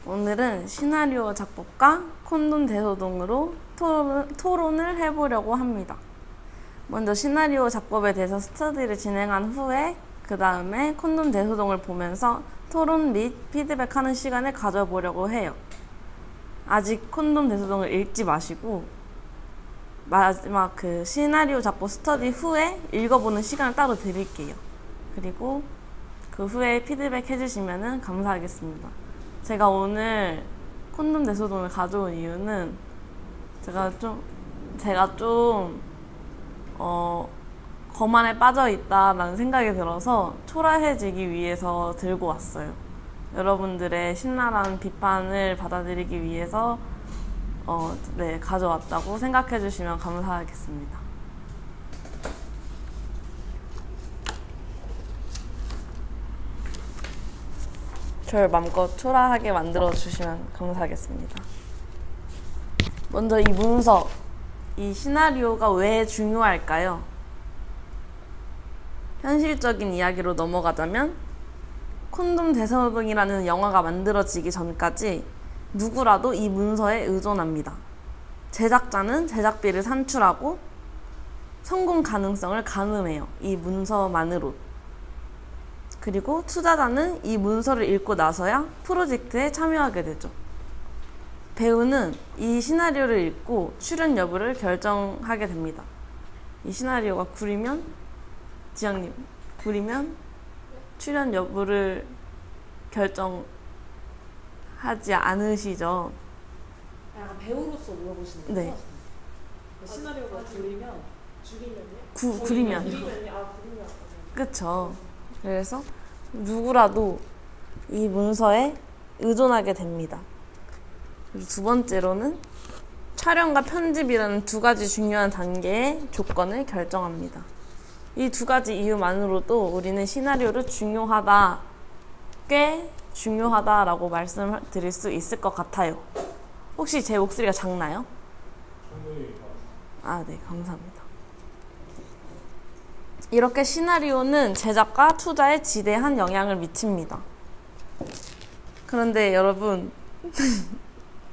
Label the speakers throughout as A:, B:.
A: 오늘은 시나리오 작법과 콘돔 대소동으로 토론을 해보려고 합니다. 먼저 시나리오 작법에 대해서 스터디를 진행한 후에 그 다음에 콘돔 대소동을 보면서 토론 및 피드백하는 시간을 가져보려고 해요. 아직 콘돔 대소동을 읽지 마시고 마지막 그 시나리오 작법 스터디 후에 읽어보는 시간을 따로 드릴게요. 그리고 그 후에 피드백 해주시면 감사하겠습니다. 제가 오늘 콘돔 대소동을 가져온 이유는 제가 좀 거만에 빠져있다라는 생각이 들어서 초라해지기 위해서 들고 왔어요. 여러분들의 신랄한 비판을 받아들이기 위해서 가져왔다고 생각해 주시면 감사하겠습니다. 저를 마음껏 초라하게 만들어 주시면 감사하겠습니다. 먼저 이 문서, 이 시나리오가 왜 중요할까요? 현실적인 이야기로 넘어가자면 콘돔 대소동이라는 영화가 만들어지기 전까지 누구라도 이 문서에 의존합니다. 제작자는 제작비를 산출하고 성공 가능성을 가늠해요. 이 문서만으로. 그리고 투자자는 이 문서를 읽고 나서야 프로젝트에 참여하게 되죠. 배우는 이 시나리오를 읽고 출연 여부를 결정하게 됩니다. 이 시나리오가 구리면, 지향님, 구리면 출연 여부를 결정하지 않으시죠?
B: 약간 배우로서 물어보시는 거죠?
A: 네.
B: 시나리오가 구리면
A: 구리면. 그쵸. 그래서 누구라도 이 문서에 의존하게 됩니다. 그리고 두 번째로는 촬영과 편집이라는 두 가지 중요한 단계의 조건을 결정합니다. 이 두 가지 이유만으로도 우리는 시나리오를 꽤 중요하다라고 말씀드릴 수 있을 것 같아요. 혹시 제 목소리가 작나요? 네, 감사합니다. 이렇게 시나리오는 제작과 투자에 지대한 영향을 미칩니다. 그런데 여러분,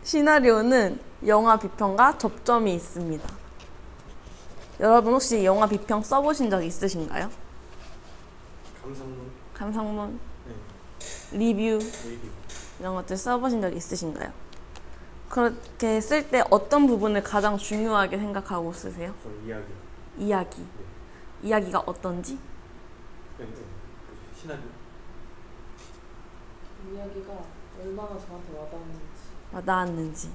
A: 시나리오는 영화 비평과 접점이 있습니다. 여러분 혹시 영화 비평 써보신 적 있으신가요? 감상문? 네. 리뷰? 이런 것들 써보신 적 있으신가요? 그렇게 쓸 때 어떤 부분을 가장 중요하게 생각하고 쓰세요? 이야기. 네. 이야기가 어떤지?
C: 시나리오?
B: 이야기가 얼마나 저한테
A: 와닿았는지.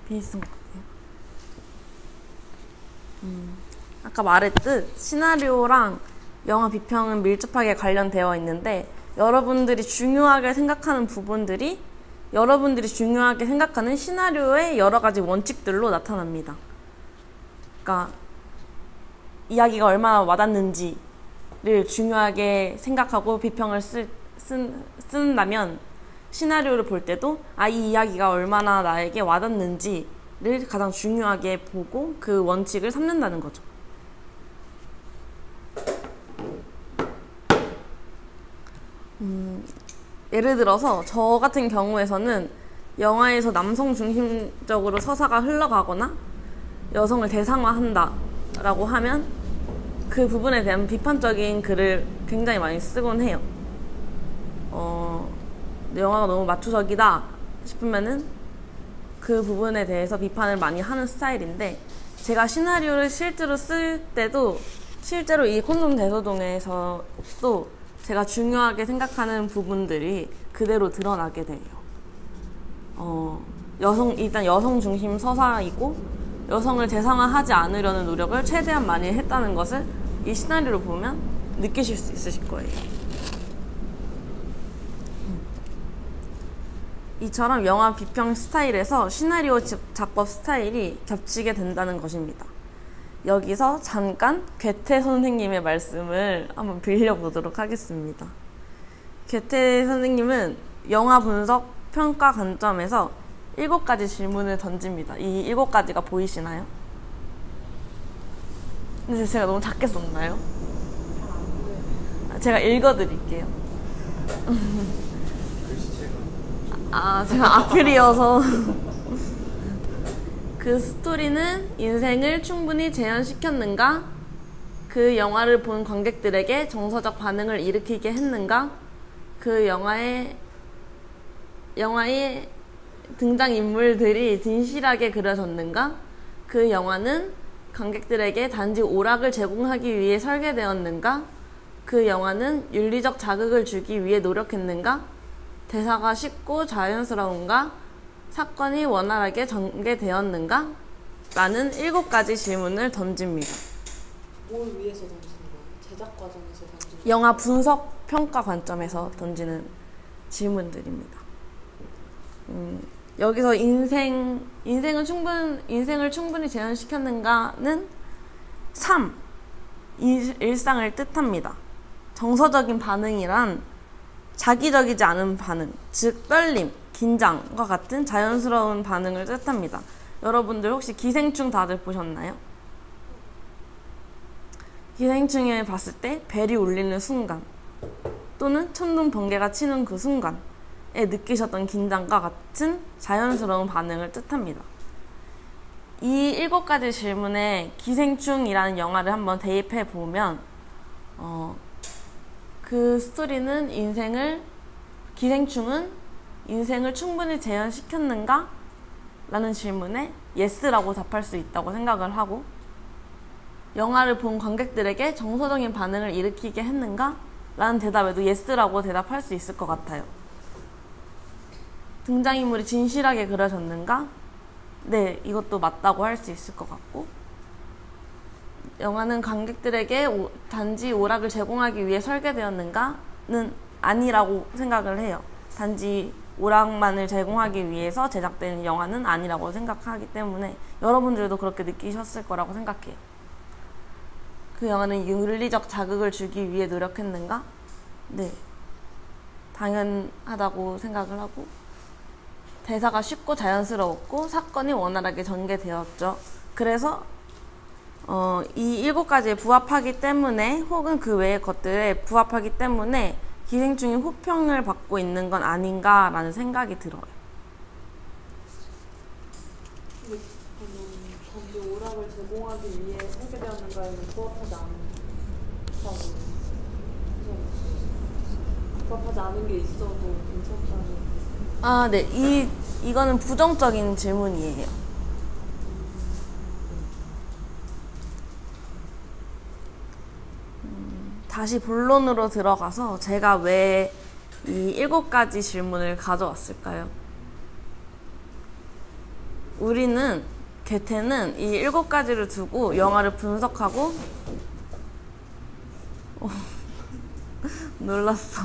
A: 비슷한 것 같아요. 아까 말했듯 시나리오랑 영화 비평은 밀접하게 관련되어 있는데 여러분들이 중요하게 생각하는 부분들이 여러분들이 중요하게 생각하는 시나리오의 여러 가지 원칙들로 나타납니다. 그러니까 이야기가 얼마나 와닿는지를 중요하게 생각하고 비평을 쓴다면 시나리오를 볼 때도 이 이야기가 얼마나 나에게 와닿는지를 가장 중요하게 보고 그 원칙을 삼는다는 거죠. 예를 들어서 저 같은 경우에서는 영화에서 남성 중심적으로 서사가 흘러가거나 여성을 대상화한다 라고 하면 그 부분에 대한 비판적인 글을 굉장히 많이 쓰곤 해요. 영화가 너무 마초적이다 싶으면은 그 부분에 대해서 비판을 많이 하는 스타일인데 제가 시나리오를 실제로 쓸 때도 실제로 이 콘돔 대소동에서도 제가 중요하게 생각하는 부분들이 그대로 드러나게 돼요. 일단 여성 중심 서사이고 여성을 대상화하지 않으려는 노력을 최대한 많이 했다는 것을 이 시나리오를 보면 느끼실 수 있으실 거예요. 이처럼 영화 비평 스타일에서 시나리오 작법 스타일이 겹치게 된다는 것입니다. 여기서 잠깐 괴테 선생님의 말씀을 한번 빌려보도록 하겠습니다. 괴테 선생님은 영화 분석 평가 관점에서 7가지 질문을 던집니다. 이 7가지가 보이시나요? 근데 제가 너무 작게 썼나요?
B: 잘안 보여.
A: 제가 읽어드릴게요.
C: 글씨체가
A: 제가 악플이어서. 그 스토리는 인생을 충분히 재현시켰는가? 그 영화를 본 관객들에게 정서적 반응을 일으키게 했는가? 그 영화의 등장인물들이 진실하게 그려졌는가? 그 영화는 관객들에게 단지 오락을 제공하기 위해 설계되었는가? 그 영화는 윤리적 자극을 주기 위해 노력했는가? 대사가 쉽고 자연스러운가? 사건이 원활하게 전개되었는가? 라는 7가지 질문을 던집니다.
B: 뭘 위해서 던지는 거예요? 제작 과정에서 던지는 거예요?
A: 영화 분석 평가 관점에서 던지는 질문들입니다. 여기서 인생을 충분히 재현시켰는가는 3. 일상을 뜻합니다. 정서적인 반응이란 자기적이지 않은 반응, 즉 떨림, 긴장과 같은 자연스러운 반응을 뜻합니다. 여러분들 혹시 기생충 다들 보셨나요? 기생충에 봤을 때 벨이 울리는 순간 또는 천둥 번개가 치는 그 순간에 느끼셨던 긴장과 같은 자연스러운 반응을 뜻합니다. 이 7가지 질문에 기생충이라는 영화를 한번 대입해 보면 그 스토리는 기생충은 인생을 충분히 재현시켰는가? 라는 질문에 yes라고 답할 수 있다고 생각을 하고, 영화를 본 관객들에게 정서적인 반응을 일으키게 했는가? 라는 대답에도 yes라고 대답할 수 있을 것 같아요. 등장인물이 진실하게 그려졌는가? 네, 이것도 맞다고 할 수 있을 것 같고, 영화는 관객들에게 단지 오락을 제공하기 위해 설계되었는가는 아니라고 생각을 해요. 단지 오락만을 제공하기 위해서 제작된 영화는 아니라고 생각하기 때문에 여러분들도 그렇게 느끼셨을 거라고 생각해요. 그 영화는 윤리적 자극을 주기 위해 노력했는가? 네, 당연하다고 생각을 하고, 대사가 쉽고 자연스러웠고 사건이 원활하게 전개되었죠. 그래서 이 7가지에 부합하기 때문에, 혹은 그 외의 것들에 부합하기 때문에 기생충이 호평을 받고 있는 건 아닌가라는 생각이 들어요.
B: 근데 단지 오락을 제공하기 위해 설계되었는가에는 부합하지 않다고 부합하지 않은 게 있어도 괜찮다는.
A: 네. 이거는 부정적인 질문이에요. 다시 본론으로 들어가서 제가 왜 이 7가지 질문을 가져왔을까요? 괴테는 이 7가지를 두고 영화를 분석하고 놀랐어.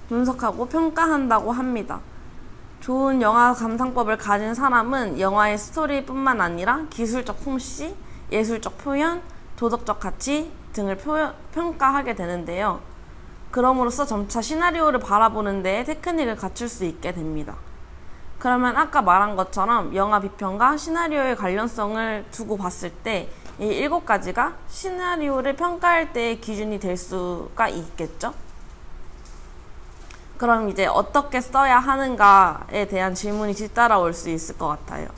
A: 분석하고 평가한다고 합니다. 좋은 영화 감상법을 가진 사람은 영화의 스토리뿐만 아니라 기술적 솜씨, 예술적 표현, 도덕적 가치 등을 평가하게 되는데요. 그럼으로써 점차 시나리오를 바라보는 데에 테크닉을 갖출 수 있게 됩니다. 그러면 아까 말한 것처럼 영화 비평과 시나리오의 관련성을 두고 봤을 때 이 7가지가 시나리오를 평가할 때의 기준이 될 수가 있겠죠? 그럼 이제 어떻게 써야 하는가에 대한 질문이 뒤따라올 수 있을 것 같아요.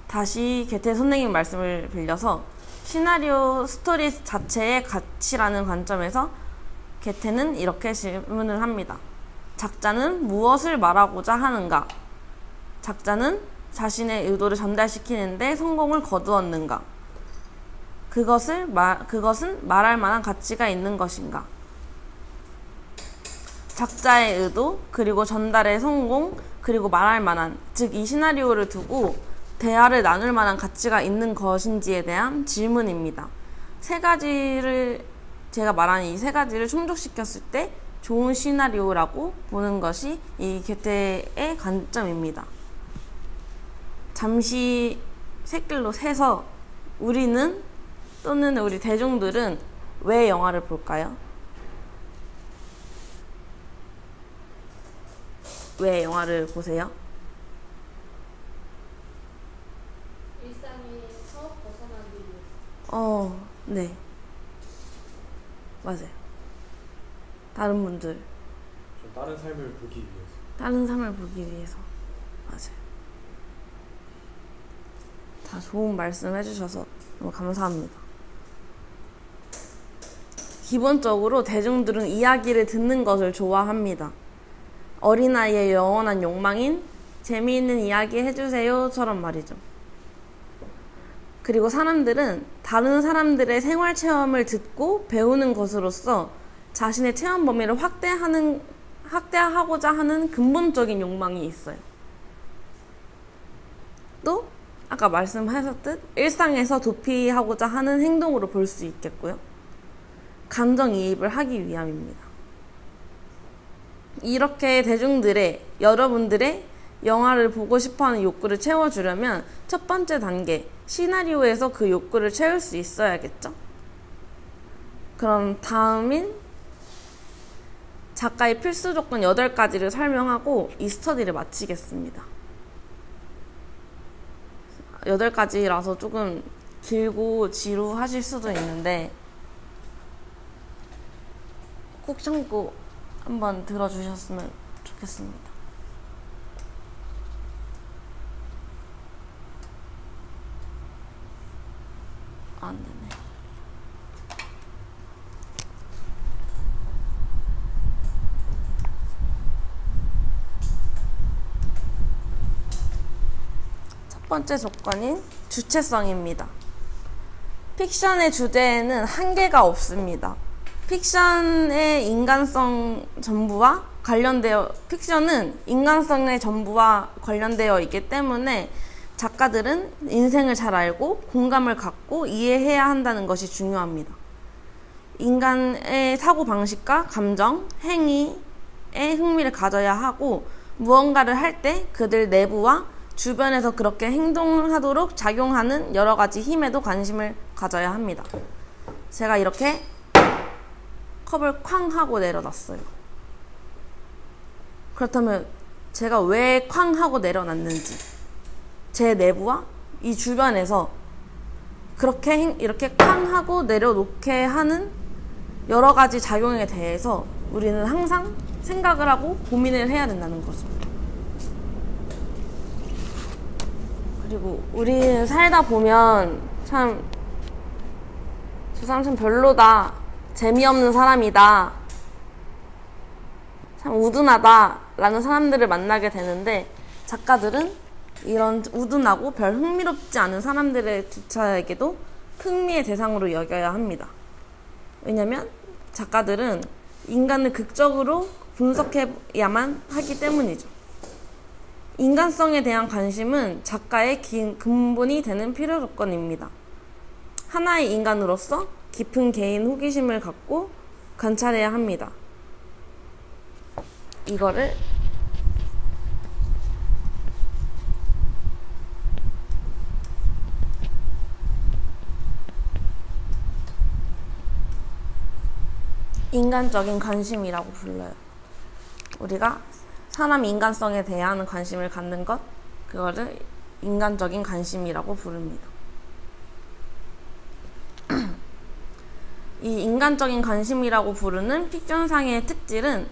A: 다시 괴테 선생님 말씀을 빌려서 시나리오 스토리 자체의 가치라는 관점에서 괴테는 이렇게 질문을 합니다. 작자는 무엇을 말하고자 하는가? 작자는 자신의 의도를 전달시키는데 성공을 거두었는가? 그것은 말할 만한 가치가 있는 것인가? 작자의 의도, 그리고 전달의 성공, 그리고 말할 만한, 즉 이 시나리오를 두고 대화를 나눌 만한 가치가 있는 것인지에 대한 질문입니다. 제가 말한 이 3가지를 충족시켰을 때 좋은 시나리오라고 보는 것이 이 괴테의 관점입니다. 잠시 샛길로 새서 우리는 또는 우리 대중들은 왜 영화를 볼까요? 왜 영화를 보세요?
B: 일상에서 벗어나기 위해.
A: 네. 맞아요. 다른 분들.
D: 좀 다른 삶을 보기 위해서.
A: 다른 삶을 보기 위해서. 맞아요. 다 좋은 말씀 해주셔서 너무 감사합니다. 기본적으로 대중들은 이야기를 듣는 것을 좋아합니다. 어린아이의 영원한 욕망인 재미있는 이야기 해주세요처럼 말이죠. 그리고 사람들은 다른 사람들의 생활 체험을 듣고 배우는 것으로써 자신의 체험 범위를 확대하고자 하는 근본적인 욕망이 있어요. 또 아까 말씀하셨듯 일상에서 도피하고자 하는 행동으로 볼 수 있겠고요. 감정이입을 하기 위함입니다. 이렇게 대중들의, 여러분들의 영화를 보고 싶어하는 욕구를 채워주려면 첫 번째 단계, 시나리오에서 그 욕구를 채울 수 있어야겠죠? 그럼 다음인 작가의 필수 조건 8가지를 설명하고 이 스터디를 마치겠습니다. 8가지라서 조금 길고 지루하실 수도 있는데 꼭 참고 한번 들어주셨으면 좋겠습니다. 안 되네. 첫 번째 조건인 주체성입니다. 픽션의 주제에는 한계가 없습니다. 픽션은 인간성의 전부와 관련되어 있기 때문에 작가들은 인생을 잘 알고 공감을 갖고 이해해야 한다는 것이 중요합니다. 인간의 사고방식과 감정, 행위에 흥미를 가져야 하고 무언가를 할 때 그들 내부와 주변에서 그렇게 행동하도록 작용하는 여러 가지 힘에도 관심을 가져야 합니다. 제가 이렇게 컵을 쾅 하고 내려놨어요. 그렇다면 제가 왜 쾅 하고 내려놨는지, 제 내부와 이 주변에서 이렇게 쾅 하고 내려놓게 하는 여러 가지 작용에 대해서 우리는 항상 생각을 하고 고민을 해야 된다는 거죠. 그리고 우리는 살다 보면 저 사람 참 별로다, 재미없는 사람이다, 참 우둔하다 라는 사람들을 만나게 되는데, 작가들은 이런 우둔하고 별 흥미롭지 않은 사람들의 조차에게도 흥미의 대상으로 여겨야 합니다. 왜냐면 작가들은 인간을 극적으로 분석해야만 하기 때문이죠. 인간성에 대한 관심은 작가의 근본이 되는 필요 조건입니다. 하나의 인간으로서 깊은 개인 호기심을 갖고 관찰해야 합니다. 이거를 인간적인 관심이라고 불러요. 우리가 사람 인간성에 대한 관심을 갖는 것, 그거를 인간적인 관심이라고 부릅니다. 이 인간적인 관심이라고 부르는 픽션상의 특질은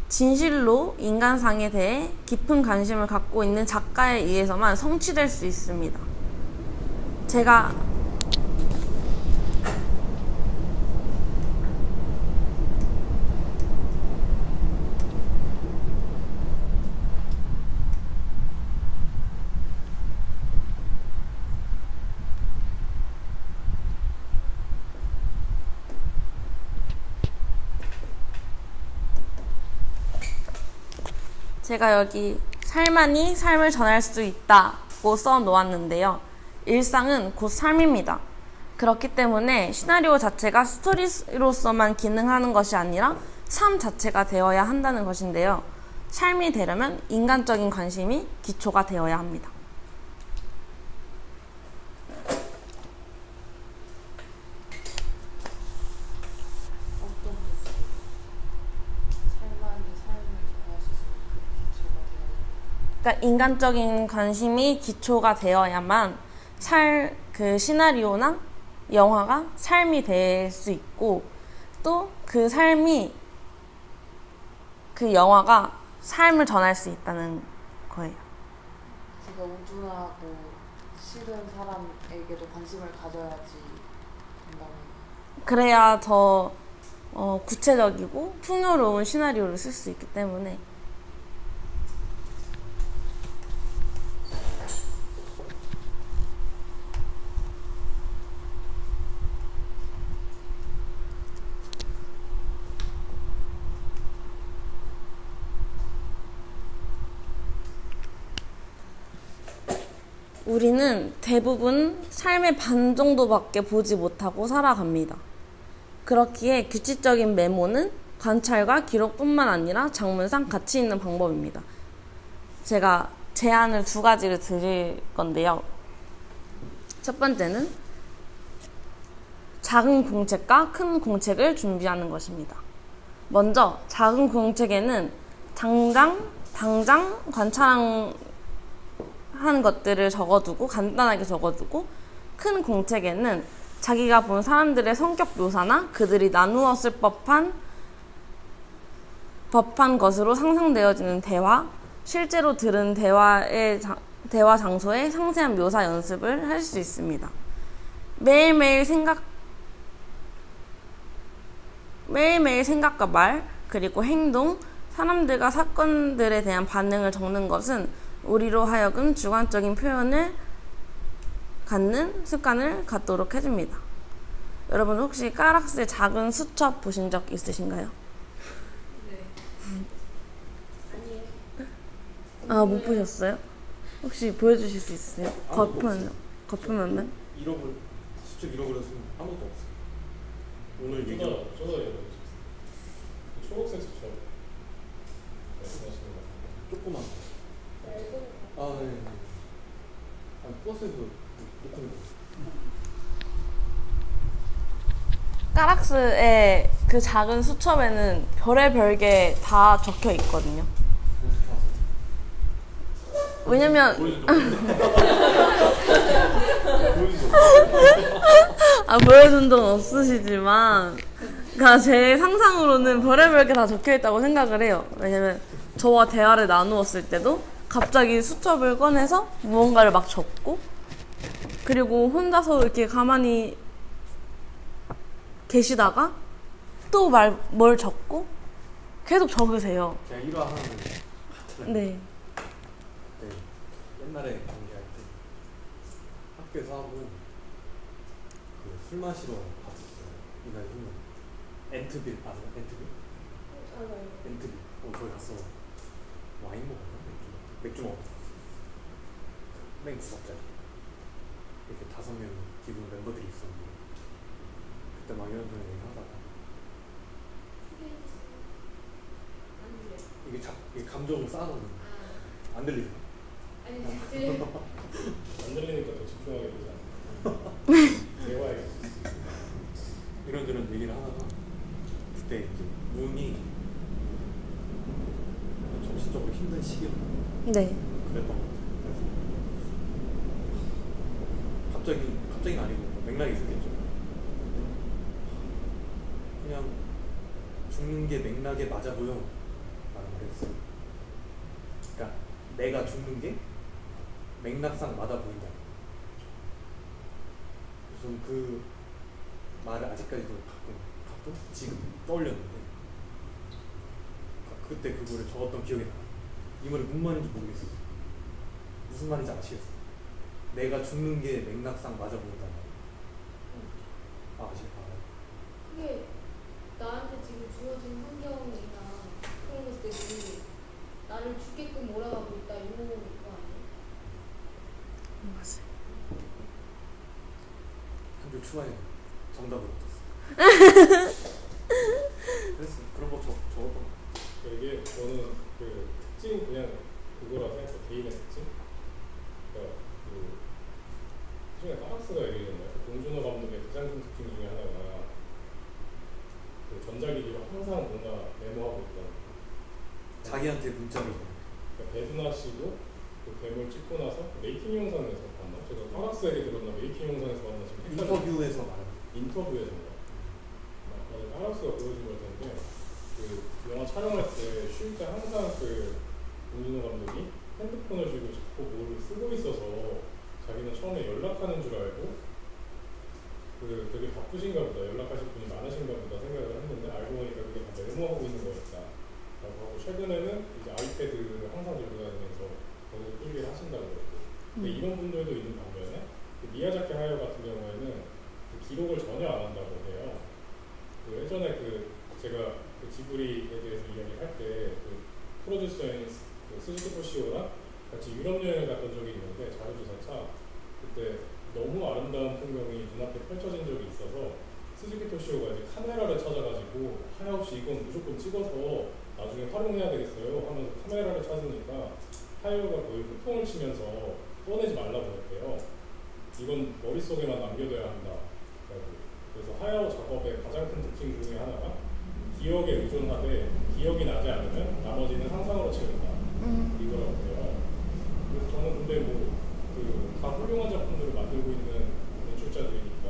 A: 진실로 인간상에 대해 깊은 관심을 갖고 있는 작가에 의해서만 성취될 수 있습니다. 제가 여기 삶만이 삶을 전할 수 있다고 써 놓았는데요. 일상은 곧 삶입니다. 그렇기 때문에 시나리오 자체가 스토리로서만 기능하는 것이 아니라 삶 자체가 되어야 한다는 것인데요. 삶이 되려면 인간적인 관심이 기초가 되어야 합니다. 그러니까 인간적인 관심이 기초가 되어야만 그 시나리오나 영화가 삶이 될 수 있고 또 그 삶이 그 영화가 삶을 전할 수 있다는 거예요.
B: 제가 우주나 뭐 싫은 사람에게도 관심을 가져야지 된다는.
A: 그래야 더 구체적이고 풍요로운 시나리오를 쓸 수 있기 때문에. 우리는 대부분 삶의 반 정도밖에 보지 못하고 살아갑니다. 그렇기에 규칙적인 메모는 관찰과 기록뿐만 아니라 작문상 가치 있는 방법입니다. 제가 제안을 2가지를 드릴 건데요. 첫 번째는 작은 공책과 큰 공책을 준비하는 것입니다. 먼저 작은 공책에는 당장 관찰한 것들을 적어두고 간단하게 적어두고, 큰 공책에는 자기가 본 사람들의 성격 묘사나 그들이 나누었을 법한 것으로 상상되어지는 대화, 실제로 들은 대화 장소의 상세한 묘사 연습을 할 수 있습니다. 매일매일 생각과 말, 그리고 행동, 사람들과 사건들에 대한 반응을 적는 것은 우리로 하여금 주관적인 표현을 갖는 습관을 갖도록 해줍니다. 여러분 혹시 까락스의 작은 수첩 보신 적 있으신가요?
B: 네. 아니에요.
A: 아, 못 보셨어요? 혹시 보여주실 수 있으세요? 거품만?
D: 수첩 잃어버렸으면 아무것도 없어요. 오늘 얘기
E: 저도 잃어버렸어요. 초록색 수첩 말씀하시는 거
D: 조그만 거. 아, 네. 버스에서 놓고 있는 거.
A: 까락스의 그 작은 수첩에는 별의별 게 다 적혀 있거든요. 왜냐면 보여준 적은 없으시지만, 그러니까 제 상상으로는 별의별 게 다 적혀 있다고 생각을 해요. 왜냐면 저와 대화를 나누었을 때도 갑자기 수첩을 꺼내서 무언가를 막 적고, 그리고 혼자서 이렇게 가만히 계시다가 또 뭘 적고 계속 적으세요.
D: 그냥 일화하는 거.
A: 네.
D: 옛날에 관계할 때 학교에서 하고 술 마시러 갔었어요. 이날 훈련. 엔트빌 아세요? 엔트빌?
B: 알아요.
D: 엔트빌. 거기 갔어. 와인 먹었나? 맥주 먹었어. 맨 9억짜리. 이렇게 5명 기본 멤버들이 있었는데 그때 막 이런저런 얘기 하다가 이게 감정을 쌓아놓는 안 들리죠?
E: 안 들리니까 더 집중하게 되지 않나요? 배워야겠어.
D: 이런저런 얘기를 하다가 그때 이제 눈이 정신적으로 힘든 시기였나?
A: 네.
D: 그랬던 것 같아요. 그래서 갑자기는 아니고 맥락이 있었겠죠. 그냥 죽는 게 맥락에 맞아 보여 라는 말을 했어요. 그러니까 내가 죽는 게 맥락상 맞아 보인다. 저는 그 말을 아직까지도 가끔 지금 떠올렸는데 그때 그거를 적었던 기억이 나요. 이 말이 무슨 말인지 모르겠어요. 무슨 말인지 아시겠어요? 내가 죽는 게 맥락상 맞아 보인다. 아시겠어요?
F: 그게 나한테 지금 주어진 환경이나 그런 것들이 나를 죽게끔 몰아가고 있다 이런 거 아니에요?
A: 맞아요.
D: 한 줄 추가해. 정답을 얻었어. 그래서 그런 거 적었던 거.
E: 이게 저는 그 특징 그냥 그거라 생각해요. 개인의 특징. 그러니까 그 중에 까락스가 얘기했잖아요. 봉준호 감독의 가장 큰 특징 중에 하나가 그 전자기기로 항상 뭔가 메모하고 있다는 거.
D: 자기한테 문자를 보내.
E: 그러니까 배두나 씨도 그 괴물 찍고 나서 메이킹 영상에서 봤나? 제가 까락스에게 들었나 메이킹 영상에서 봤나 지금 헷갈려요.
D: 인터뷰에서 말하는
E: 인터뷰에서인가 까락스가 보여준 걸 텐데 그 영화 촬영할 때 쉴 때 항상 그 봉준호 감독이 핸드폰을 쥐고 자꾸 뭘 쓰고 있어서 자기는 처음에 연락하는 줄 알고 되게 바쁘신가 보다, 연락하실 분이 많으신가 보다 생각을 했는데 알고 보니까 그게 다 메모하고 있는 거였다 라고 하고, 최근에는 이제 아이패드를 항상 들고 다니면서 거기서 일을 하신다고 그랬고, 근데 이런 분들도 있는 반면에 미야자키 하야오 같은 경우에는 그 기록을 전혀 안 한다고 해요. 예전에 제가 지브리에 대해서 이야기할 때 프로듀서인 스즈키 토시오랑 같이 유럽 여행을 갔던 적이 있는데, 자료조사차 그때 너무 아름다운 풍경이 눈앞에 펼쳐진 적이 있어서 스즈키 토시오가 이제 카메라를 찾아가지고 하야오 씨 이건 무조건 찍어서 나중에 활용해야 되겠어요 하면서 카메라를 찾으니까 하야오가 거의 후통을 치면서 꺼내지 말라고 했대요. 이건 머릿속에만 남겨둬야 한다. 그래서 하야오 작업의 가장 큰 특징 중에 하나가 기억에 의존하되 기억이 나지 않으면 나머지는 상상으로 채운다. 이거라고 해요. 그래서 저는 근데 다 훌륭한 작품들을 만들고 있는 연출자들이니까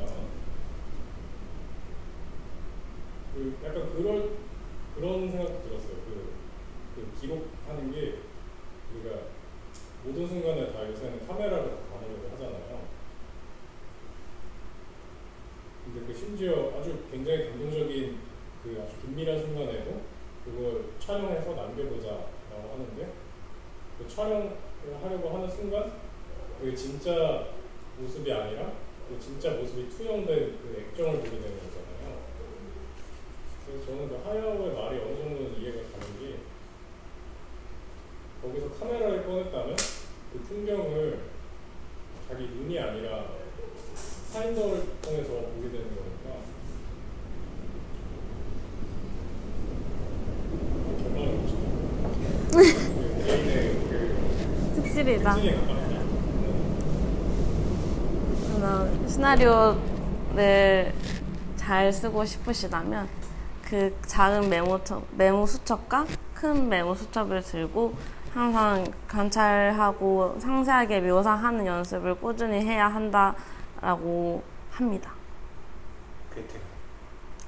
E: 약간 그런 생각도 들었어요. 기록하는 게 우리가 모든 순간에 다 요새는 카메라를 다 담으려고 하잖아요. 근데 심지어 아주 굉장히 감동적인 아주 긴밀한 순간에도 그걸 촬영해서 남겨보자라고 하는데, 그 촬영을 하려고 하는 순간 그게 진짜 모습이 아니라 그 진짜 모습이 투영된 그 액정을 보게 되는 거잖아요. 그래서 저는 그 하야오의 말이 어느 정도는 이해가 가는 게, 거기서 카메라를 꺼냈다면 그 풍경을 자기 눈이 아니라 파인더를 통해서 보게 되는 거니까 결말을 보시죠. 개인의
A: 특실이다.
E: 특징에 가깝다.
A: 시나리오를 잘 쓰고 싶으시다면 그 작은 메모 수첩과 큰 메모 수첩을 들고 항상 관찰하고 상세하게 묘사하는 연습을 꾸준히 해야 한다라고 합니다.
D: 괴테가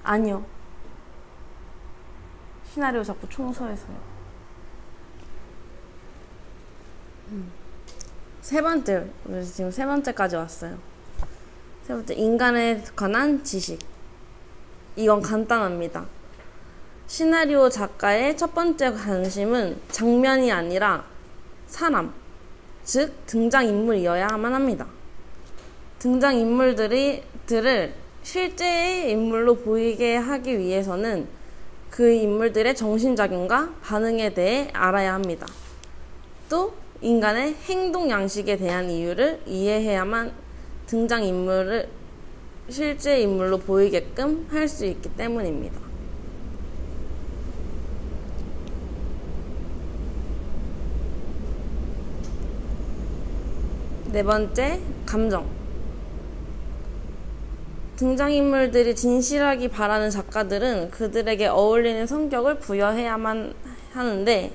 A: 아니요. 시나리오 자꾸 총서에서요. 세 번째, 우리 지금 세 번째까지 왔어요. 세 번째, 인간에 관한 지식. 이건 간단합니다. 시나리오 작가의 첫 번째 관심은 장면이 아니라 사람, 즉 등장인물이어야만 합니다. 등장인물들을 실제의 인물로 보이게 하기 위해서는 그 인물들의 정신작용과 반응에 대해 알아야 합니다. 또 인간의 행동 양식에 대한 이유를 이해해야만 등장인물을 실제 인물로 보이게끔 할 수 있기 때문입니다. 네 번째, 감정. 등장인물들이 진실하기 바라는 작가들은 그들에게 어울리는 성격을 부여해야만 하는데,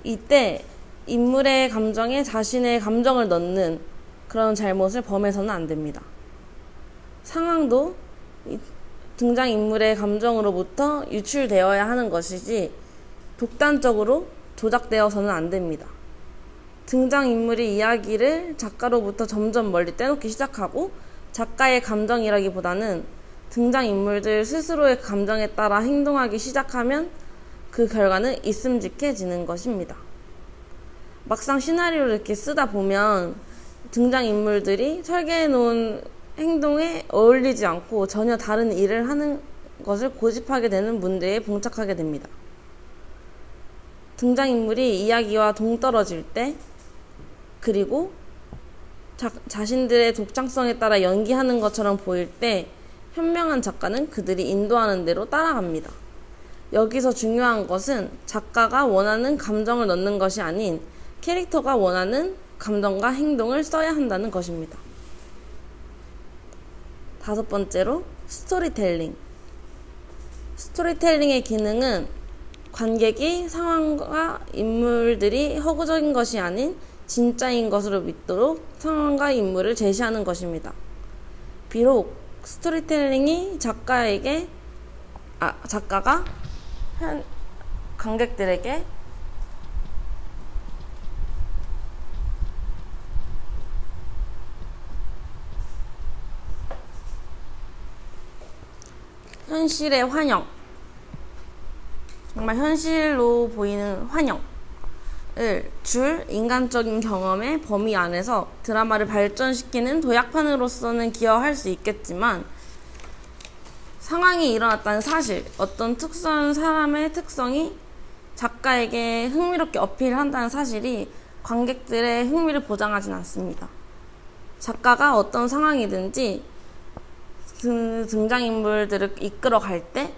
A: 이때 인물의 감정에 자신의 감정을 넣는 그런 잘못을 범해서는 안 됩니다. 상황도 등장인물의 감정으로부터 유출되어야 하는 것이지 독단적으로 조작되어서는 안 됩니다. 등장인물이 이야기를 작가로부터 점점 멀리 떼놓기 시작하고, 작가의 감정이라기보다는 등장인물들 스스로의 감정에 따라 행동하기 시작하면 그 결과는 있음직해지는 것입니다. 막상 시나리오를 이렇게 쓰다 보면 등장인물들이 설계해놓은 행동에 어울리지 않고 전혀 다른 일을 하는 것을 고집하게 되는 문제에 봉착하게 됩니다. 등장인물이 이야기와 동떨어질 때, 그리고 자신들의 독창성에 따라 연기하는 것처럼 보일 때 현명한 작가는 그들이 인도하는 대로 따라갑니다. 여기서 중요한 것은 작가가 원하는 감정을 넣는 것이 아닌 캐릭터가 원하는 감정과 행동을 써야 한다는 것입니다. 다섯 번째로, 스토리텔링. 스토리텔링의 기능은 관객이 상황과 인물들이 허구적인 것이 아닌 진짜인 것으로 믿도록 상황과 인물을 제시하는 것입니다. 비록 스토리텔링이 작가가 관객들에게 현실의 환영, 정말 현실로 보이는 환영을 줄 인간적인 경험의 범위 안에서 드라마를 발전시키는 도약판으로서는 기여할 수 있겠지만, 상황이 일어났다는 사실, 어떤 특수한 사람의 특성이 작가에게 흥미롭게 어필한다는 사실이 관객들의 흥미를 보장하진 않습니다. 작가가 어떤 상황이든지 등장인물들을 이끌어갈 때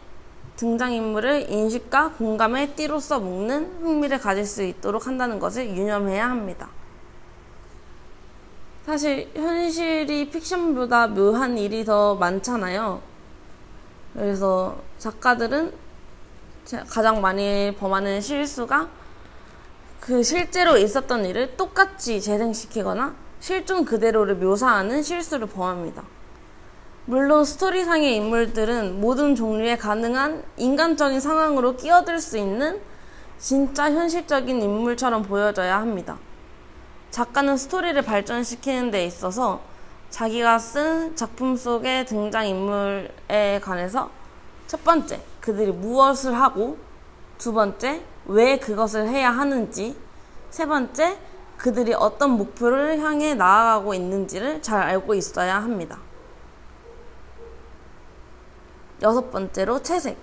A: 등장인물을 인식과 공감의 띠로써 묶는 흥미를 가질 수 있도록 한다는 것을 유념해야 합니다. 사실 현실이 픽션보다 묘한 일이 더 많잖아요. 그래서 작가들은 가장 많이 범하는 실수가 그 실제로 있었던 일을 똑같이 재생시키거나 실존 그대로를 묘사하는 실수를 범합니다. 물론 스토리상의 인물들은 모든 종류의 가능한 인간적인 상황으로 끼어들 수 있는 진짜 현실적인 인물처럼 보여져야 합니다. 작가는 스토리를 발전시키는 데 있어서 자기가 쓴 작품 속의 등장인물에 관해서 첫 번째, 그들이 무엇을 하고, 두 번째, 왜 그것을 해야 하는지, 세 번째, 그들이 어떤 목표를 향해 나아가고 있는지를 잘 알고 있어야 합니다. 여섯 번째로 채색.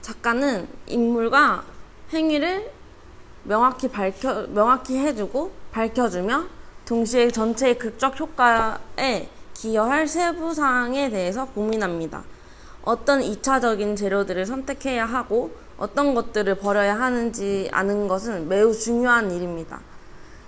A: 작가는 인물과 행위를 명확히 해주고 밝혀주며 동시에 전체의 극적 효과에 기여할 세부 사항에 대해서 고민합니다. 어떤 2차적인 재료들을 선택해야 하고 어떤 것들을 버려야 하는지 아는 것은 매우 중요한 일입니다.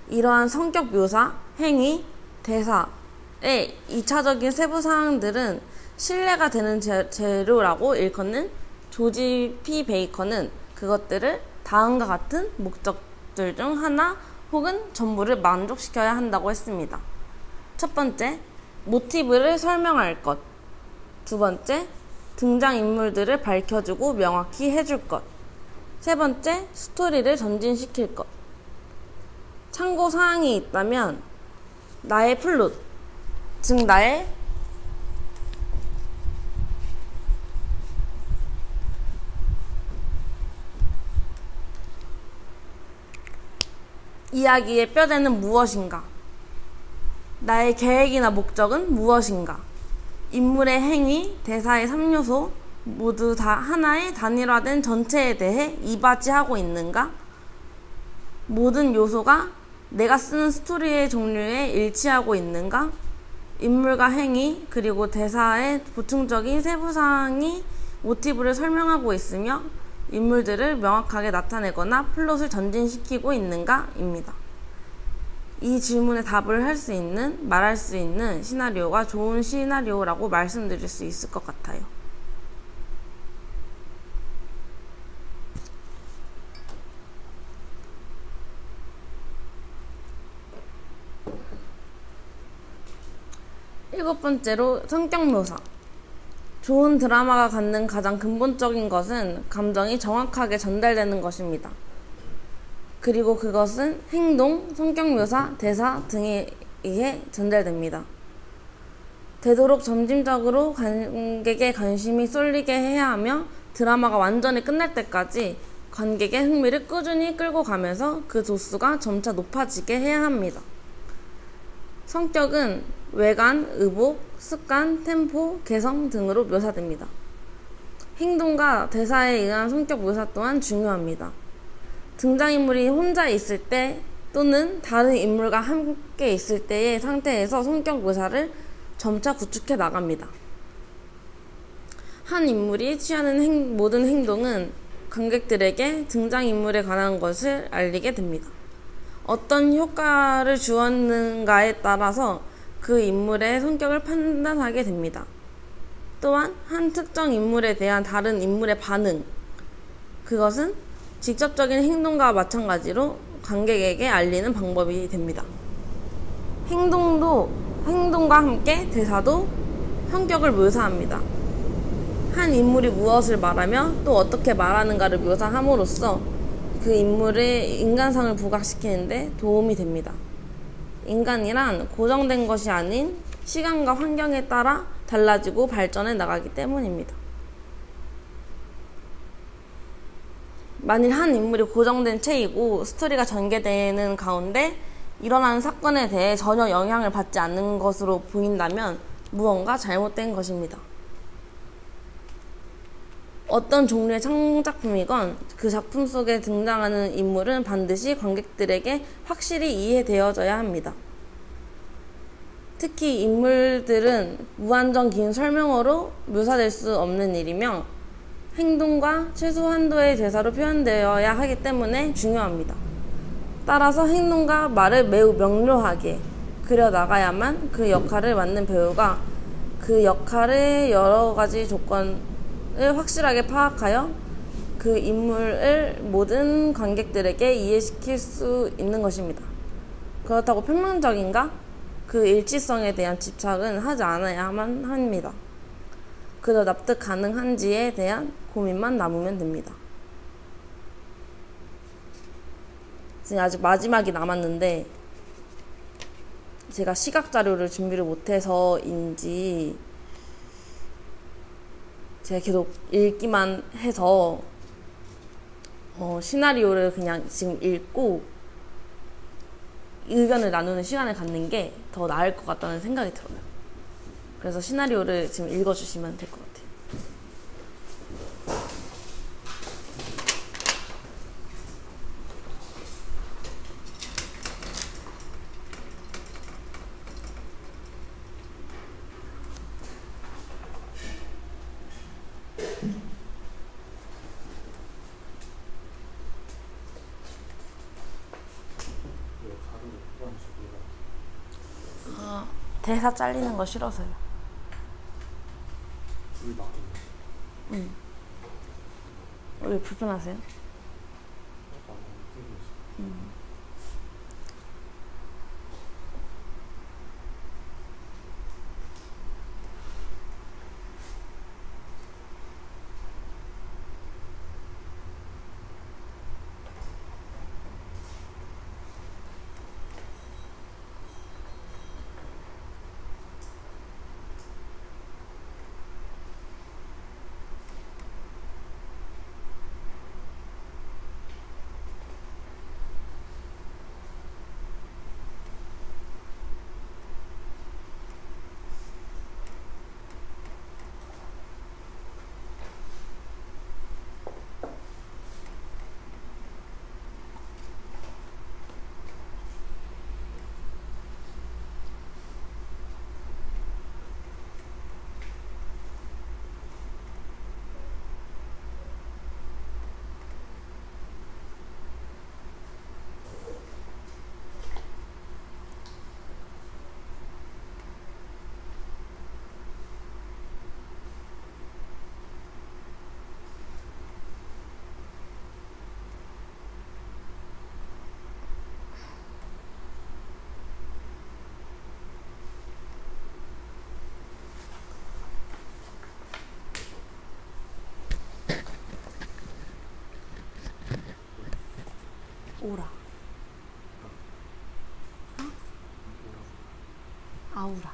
A: 이러한 성격 묘사, 행위, 대사의 2차적인 세부 사항들은 신뢰가 되는 재료라고 일컫는 조지 P. 베이커는 그것들을 다음과 같은 목적들 중 하나 혹은 전부를 만족시켜야 한다고 했습니다. 첫 번째, 모티브를 설명할 것. 두 번째, 등장인물들을 밝혀주고 명확히 해줄 것. 세 번째, 스토리를 전진시킬 것. 참고사항이 있다면 나의 플롯, 즉 나의 이야기의 뼈대는 무엇인가? 나의 계획이나 목적은 무엇인가? 인물의 행위, 대사의 3요소 모두 다 하나의 단일화된 전체에 대해 이바지하고 있는가? 모든 요소가 내가 쓰는 스토리의 종류에 일치하고 있는가? 인물과 행위 그리고 대사의 보충적인 세부사항이 모티브를 설명하고 있으며 인물들을 명확하게 나타내거나 플롯을 전진시키고 있는가? 입니다. 이 질문에 답을 할 수 있는, 말할 수 있는 시나리오가 좋은 시나리오라고 말씀드릴 수 있을 것 같아요. 일곱 번째로 성격 묘사. 좋은 드라마가 갖는 가장 근본적인 것은 감정이 정확하게 전달되는 것입니다. 그리고 그것은 행동, 성격 묘사, 대사 등에 의해 전달됩니다. 되도록 점진적으로 관객의 관심이 쏠리게 해야 하며 드라마가 완전히 끝날 때까지 관객의 흥미를 꾸준히 끌고 가면서 그 도수가 점차 높아지게 해야 합니다. 성격은 외관, 의복, 습관, 템포, 개성 등으로 묘사됩니다. 행동과 대사에 의한 성격 묘사 또한 중요합니다. 등장인물이 혼자 있을 때 또는 다른 인물과 함께 있을 때의 상태에서 성격 묘사를 점차 구축해 나갑니다. 한 인물이 취하는 모든 행동은 관객들에게 등장인물에 관한 것을 알리게 됩니다. 어떤 효과를 주었는가에 따라서 그 인물의 성격을 판단하게 됩니다. 또한 한 특정 인물에 대한 다른 인물의 반응, 그것은 직접적인 행동과 마찬가지로 관객에게 알리는 방법이 됩니다. 행동과 함께 대사도 성격을 묘사합니다. 한 인물이 무엇을 말하며 또 어떻게 말하는가를 묘사함으로써 그 인물의 인간상을 부각시키는데 도움이 됩니다. 인간이란 고정된 것이 아닌 시간과 환경에 따라 달라지고 발전해 나가기 때문입니다. 만일 한 인물이 고정된 체이고 스토리가 전개되는 가운데 일어나는 사건에 대해 전혀 영향을 받지 않는 것으로 보인다면 무언가 잘못된 것입니다. 어떤 종류의 창작품이건 그 작품 속에 등장하는 인물은 반드시 관객들에게 확실히 이해되어져야 합니다. 특히 인물들은 무한정 긴 설명어로 묘사될 수 없는 일이며 행동과 최소 한도의 대사로 표현되어야 하기 때문에 중요합니다. 따라서 행동과 말을 매우 명료하게 그려나가야만 그 역할을 맡는 배우가 그 역할의 여러 가지 조건을 확실하게 파악하여 그 인물을 모든 관객들에게 이해시킬 수 있는 것입니다. 그렇다고 평면적인가? 그 일치성에 대한 집착은 하지 않아야만 합니다. 그저 납득 가능한지에 대한 고민만 남으면 됩니다. 지금 아직 마지막이 남았는데 제가 시각 자료를 준비를 못해서인지 제가 계속 읽기만 해서 시나리오를 그냥 지금 읽고 의견을 나누는 시간을 갖는 게 더 나을 것 같다는 생각이 들어요. 그래서 시나리오를 지금 읽어주시면 될 것 같아요. 대사 잘리는 거 싫어서요.
D: 불 바뀌는.
A: 왜 불편하세요? 오라. 아우라.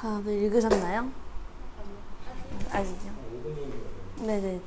A: 다들 읽으셨나요?
F: 아니요. 아직.
A: 아직요?
E: 한 5분 정도 걸려요.
A: 네네네.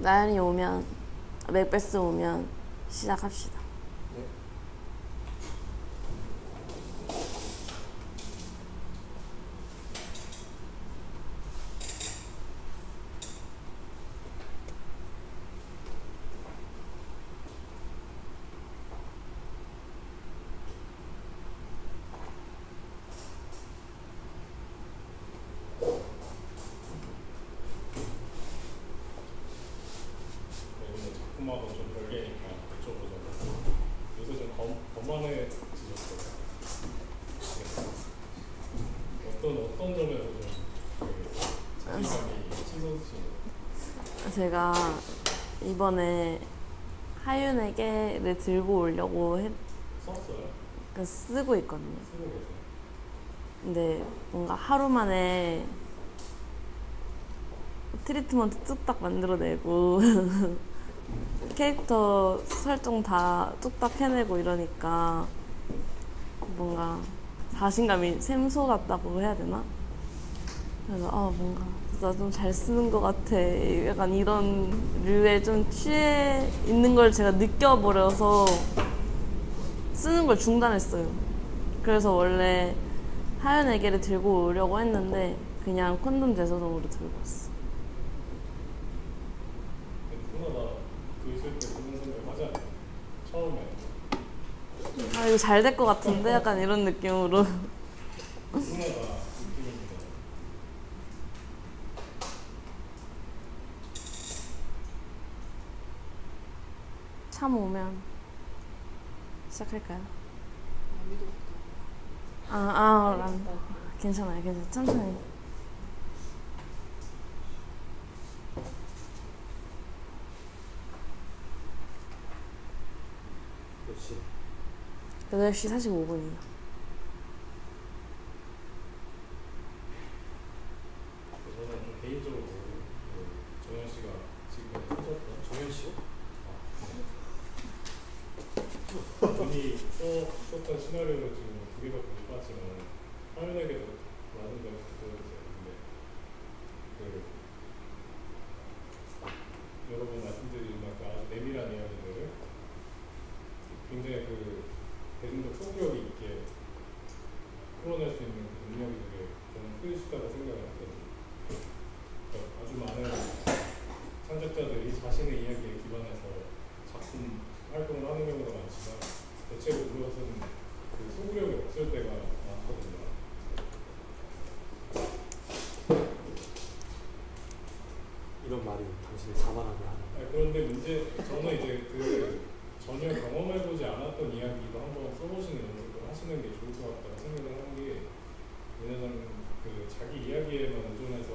A: 나연이 오면, 맥베스 오면 시작합시다.
D: 네.
E: 이거는 작품하고 좀 별개니까 여쭤보자면 요새 좀 거만해지셨어요. 어떤 점에서 좀 자기감이 치솟으신
A: 제가 이번에 하윤에게를 들고 오려고
E: 썼어요?
A: 쓰고 있거든요.
E: 쓰고 계세요?
A: 근데 뭔가 하루 만에 트리트먼트 뚝딱 만들어내고 캐릭터 설정 다 뚝딱 해내고 이러니까 뭔가 자신감이 샘솟았다고 해야 되나? 그래서 뭔가 나 좀 잘 쓰는 것 같아. 약간 이런 류에 좀 취해 있는 걸 제가 느껴버려서 쓰는 걸 중단했어요. 그래서 원래 하연에게를 들고 오려고 했는데 그냥 콘돔 대소동으로 들고 왔어.
E: 누나가 그 있을 때 그런 생각 하지 않아요? 처음에
A: 이거 잘 될 것 같은데? 약간 이런 느낌으로.
E: 누나가 느낌이 있잖아요.
A: 참 오면 시작할까요?
B: 아미도
A: 괜찮아요. 천천히.
D: 몇 시?
A: 8시 45분이요.
E: 저는 좀 개인적으로 그 정현 씨가 지금 써줬던
D: 정현 씨요?
E: 이미 썼던 시나리오를 지금 2개밖에 못 봤지만 하윤에게도 많은 걸 보여주세요. 근데 여러분 말씀드린 만큼 아주 내밀한 이야기들을 굉장히 대중적 소구력이 있게 풀어낼 수 있는 능력이 되게 저는 크시다고 생각을 하거든요. 그러니까 아주 많은 창작자들이 자신의 이야기에 기반해서 작품 활동을 하는 경우가 많지만 대체로 그것은 그 소구력이 없을 때가 많거든요.
D: 이런 말이 당신을 자만하게 하는.
E: 그런데 저는 이제 전혀 경험해보지 않았던 이야기도 한번 써보시는 연습을 하시는 게 좋을 것 같다고 생각을 하는 게, 왜냐면 자기 이야기에만 의존해서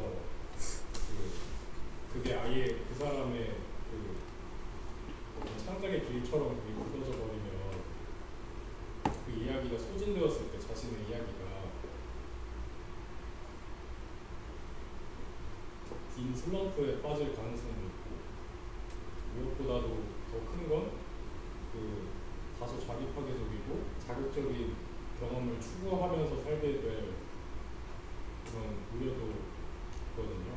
E: 그게 아예 그 사람의 창작의 길처럼 그게 굳어져 버리면 그 이야기가 소진되었을 때 자신의 이야기가 긴 슬럼프에 빠질 가능성이 있고, 무엇보다도 더 큰 건 다소 자기파괴적이고 자극적인 경험을 추구하면서 살게 될 그런 우려도 있거든요.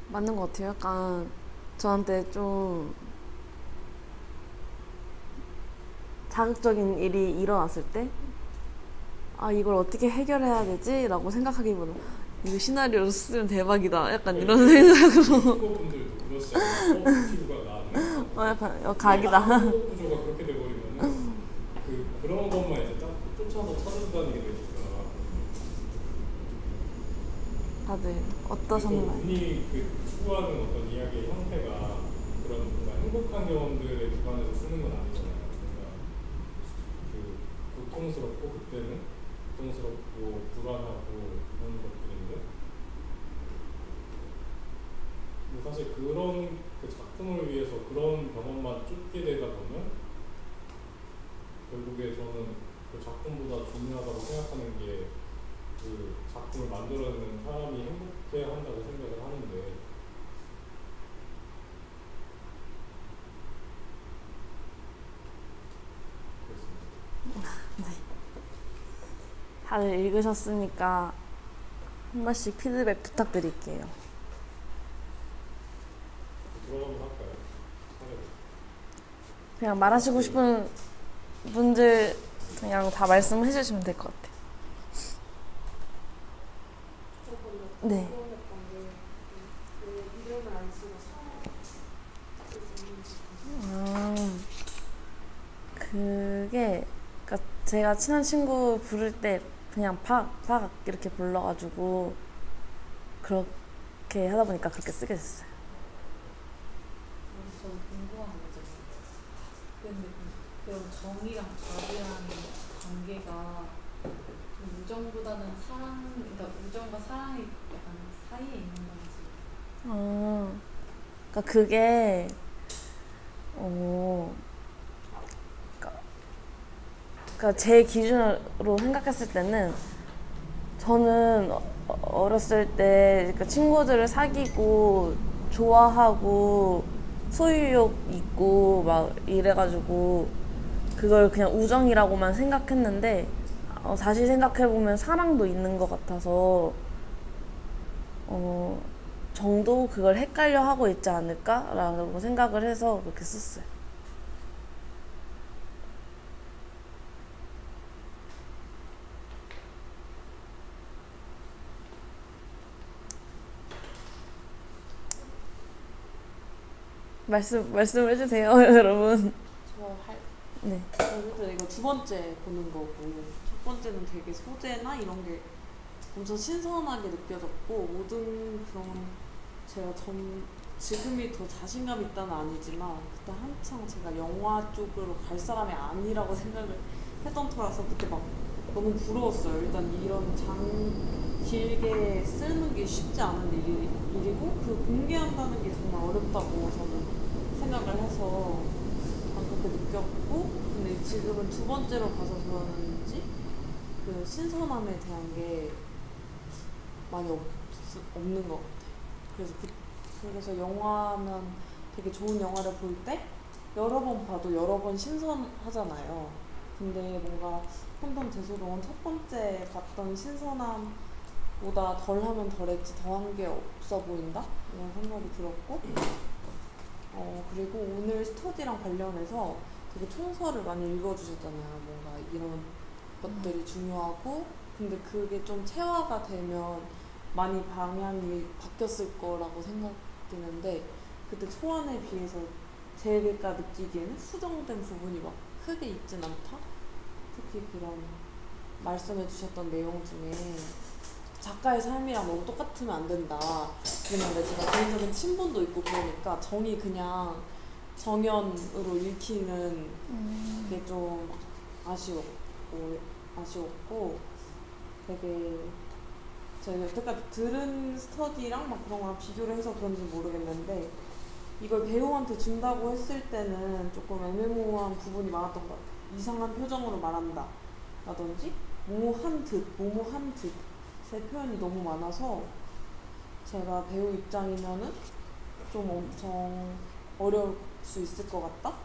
A: 맞는 것 같아요. 약간 저한테 좀 자극적인 일이 일어났을 때 이걸 어떻게 해결해야 되지? 라고 생각하기보다 이거 시나리오로 쓰면 대박이다. 약간 이런 생각으로.
E: 유튜버분들도 그러시잖아요. 뷰티브가 나는.
A: 약간 각이다.
E: 구조가 그렇게 돼버리면 그런 것만 이제 딱 쫓아서 찾아다니게 되니까.
A: 다들 어떠셨나요?
E: 본인이 추구하는 어떤 이야기의 형태가 그런 뭔가 행복한 경험들에 기반해서 쓰는 건 아니잖아요. 그러니까 고통스럽고 그때는 고통스럽고 불안하고 이런 것들인데, 사실 그런 작품을 위해서 그런 경험만 쫓게 되다 보면 결국에 저는 그 작품보다 중요하다고 생각하는 게 작품을 만들어내는 사람이 행복해야 한다고 생각을 하는데, 그렇습니다.
A: 다들 읽으셨으니까 한 번씩 피드백 부탁드릴게요.
E: 들어가면 할까요? 하려고.
A: 그냥 말하시고 싶은 분들 그냥 다 말씀해 주시면 될 것 같아요. 네.
B: 왜 이름을 안 쓰고
A: 그게 그러니까 제가 친한 친구 부를 때 그냥 박 이렇게 불러가지고 그렇게 하다 보니까 그렇게 쓰게 됐어요.
C: 저는 궁금한 거 있잖아요. 근데 그럼 정이랑 박이라는 관계가 좀 우정보다는 사랑, 그러니까 우정과 사랑이 약간 사이에 있는 건지.
A: 그러니까 그게 그러니까 제 기준으로 생각했을 때는 저는 어렸을 때 그러니까 친구들을 사귀고 좋아하고 소유욕 있고 막 이래가지고 그걸 그냥 우정이라고만 생각했는데 다시 생각해보면 사랑도 있는 것 같아서 정도 그걸 헷갈려 하고 있지 않을까라고 생각을 해서 그렇게 썼어요. 말씀을 해주세요, 여러분. 네.
B: 저도 이거 두 번째 보는 거고 첫 번째는 되게 소재나 이런 게 엄청 신선하게 느껴졌고 모든 그런 제가 지금이 더 자신감 있다는 아니지만 그때 한창 제가 영화 쪽으로 갈 사람이 아니라고 생각을 했던 터라서 그때 막 너무 부러웠어요. 일단 이런 길게 쓰는 게 쉽지 않은 일이고 그 공개한다는 게 정말 어렵다고 저는 생각을 해서 그렇게 느꼈고 근데 지금은 두 번째로 가서 그러는지 그 신선함에 대한 게 많이 없는 것 같아요. 그래서 영화면 되게 좋은 영화를 볼 때 여러 번 봐도 여러 번 신선하잖아요. 근데 뭔가 콘돔 대소동은 첫 번째 봤던 신선함보다 덜하면 덜했지 더한 게 없어 보인다? 이런 생각이 들었고 그리고 오늘 스터디랑 관련해서 되게 총서를 많이 읽어주셨잖아요. 뭔가 이런 것들이 중요하고 근데 그게 좀 체화가 되면 많이 방향이 바뀌었을 거라고 생각되는데 그때 초안에 비해서 제가 느끼기에는 수정된 부분이 막 크게 있진 않다? 특히 그런 말씀해 주셨던 내용 중에 작가의 삶이랑 너무 똑같으면 안 된다. 그런데 제가 개인적인 친분도 있고 그러니까 정이 그냥 정연으로 읽히는 게 좀 아쉬웠고 되게 제가 여태까지 들은 스터디랑 막 그런 거랑 비교를 해서 그런지 모르겠는데 이걸 배우한테 준다고 했을 때는 조금 애매모호한 부분이 많았던 것 같아요. 이상한 표정으로 말한다 라든지 뭐뭐한 듯의 표현이 너무 많아서 제가 배우 입장이면은 좀 엄청 어려울 수 있을 것 같다?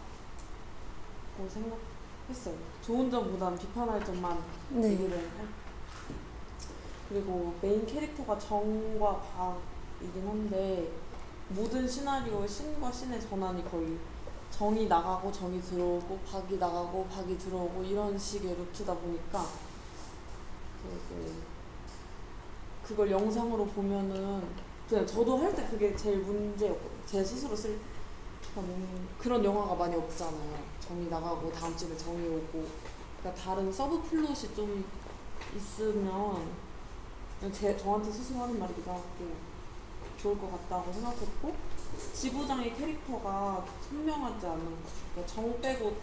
B: 고 생각했어요. 좋은 점보다는 비판할 점만 얘기를 할게요. 그리고 메인 캐릭터가 정과 박이긴 한데 모든 시나리오의 신과 신의 전환이 거의 정이 나가고 정이 들어오고 박이 나가고 박이 들어오고 이런 식의 루트다 보니까 그걸 영상으로 보면은 그냥 저도 할 때 그게 제일 문제였거든요. 제 스스로 그런 영화가 많이 없잖아요. 정이 나가고 다음 주에 정이 오고 그러니까 다른 서브 플롯이 좀 있으면 저한테 스스로 하는 말이기도 하고 좋을 것 같다고 생각했고 지부장의 캐릭터가 선명하지 않은 그러니까 정 빼고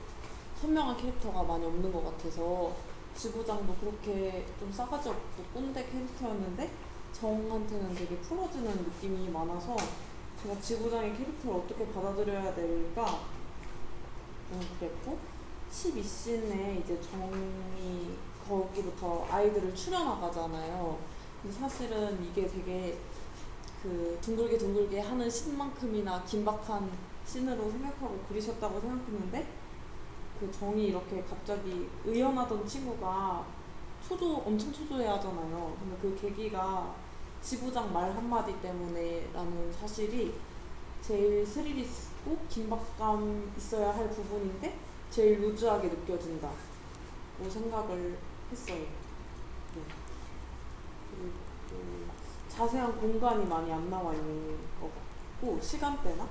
B: 선명한 캐릭터가 많이 없는 것 같아서 지부장도 그렇게 좀 싸가지 없고 꼰대 캐릭터였는데 정한테는 되게 풀어지는 느낌이 많아서 제가 지부장의 캐릭터를 어떻게 받아들여야 될까 그랬고 12씬에 이제 정이 거기부터 아이들을 추려나가잖아요. 근데 사실은 이게 되게 그 둥글게 하는 씬만큼이나 긴박한 씬으로 생각하고 그리셨다고 생각했는데 그 정이 이렇게 갑자기 의연하던 친구가 엄청 초조해 하잖아요. 근데 그 계기가 지부장 말 한마디 때문에 라는 사실이 제일 스릴 있고 긴박감 있어야 할 부분인데 제일 루즈하게 느껴진다고 생각을 했어요. 네. 그리고 자세한 공간이 많이 안 나와 있는 것 같고 시간대나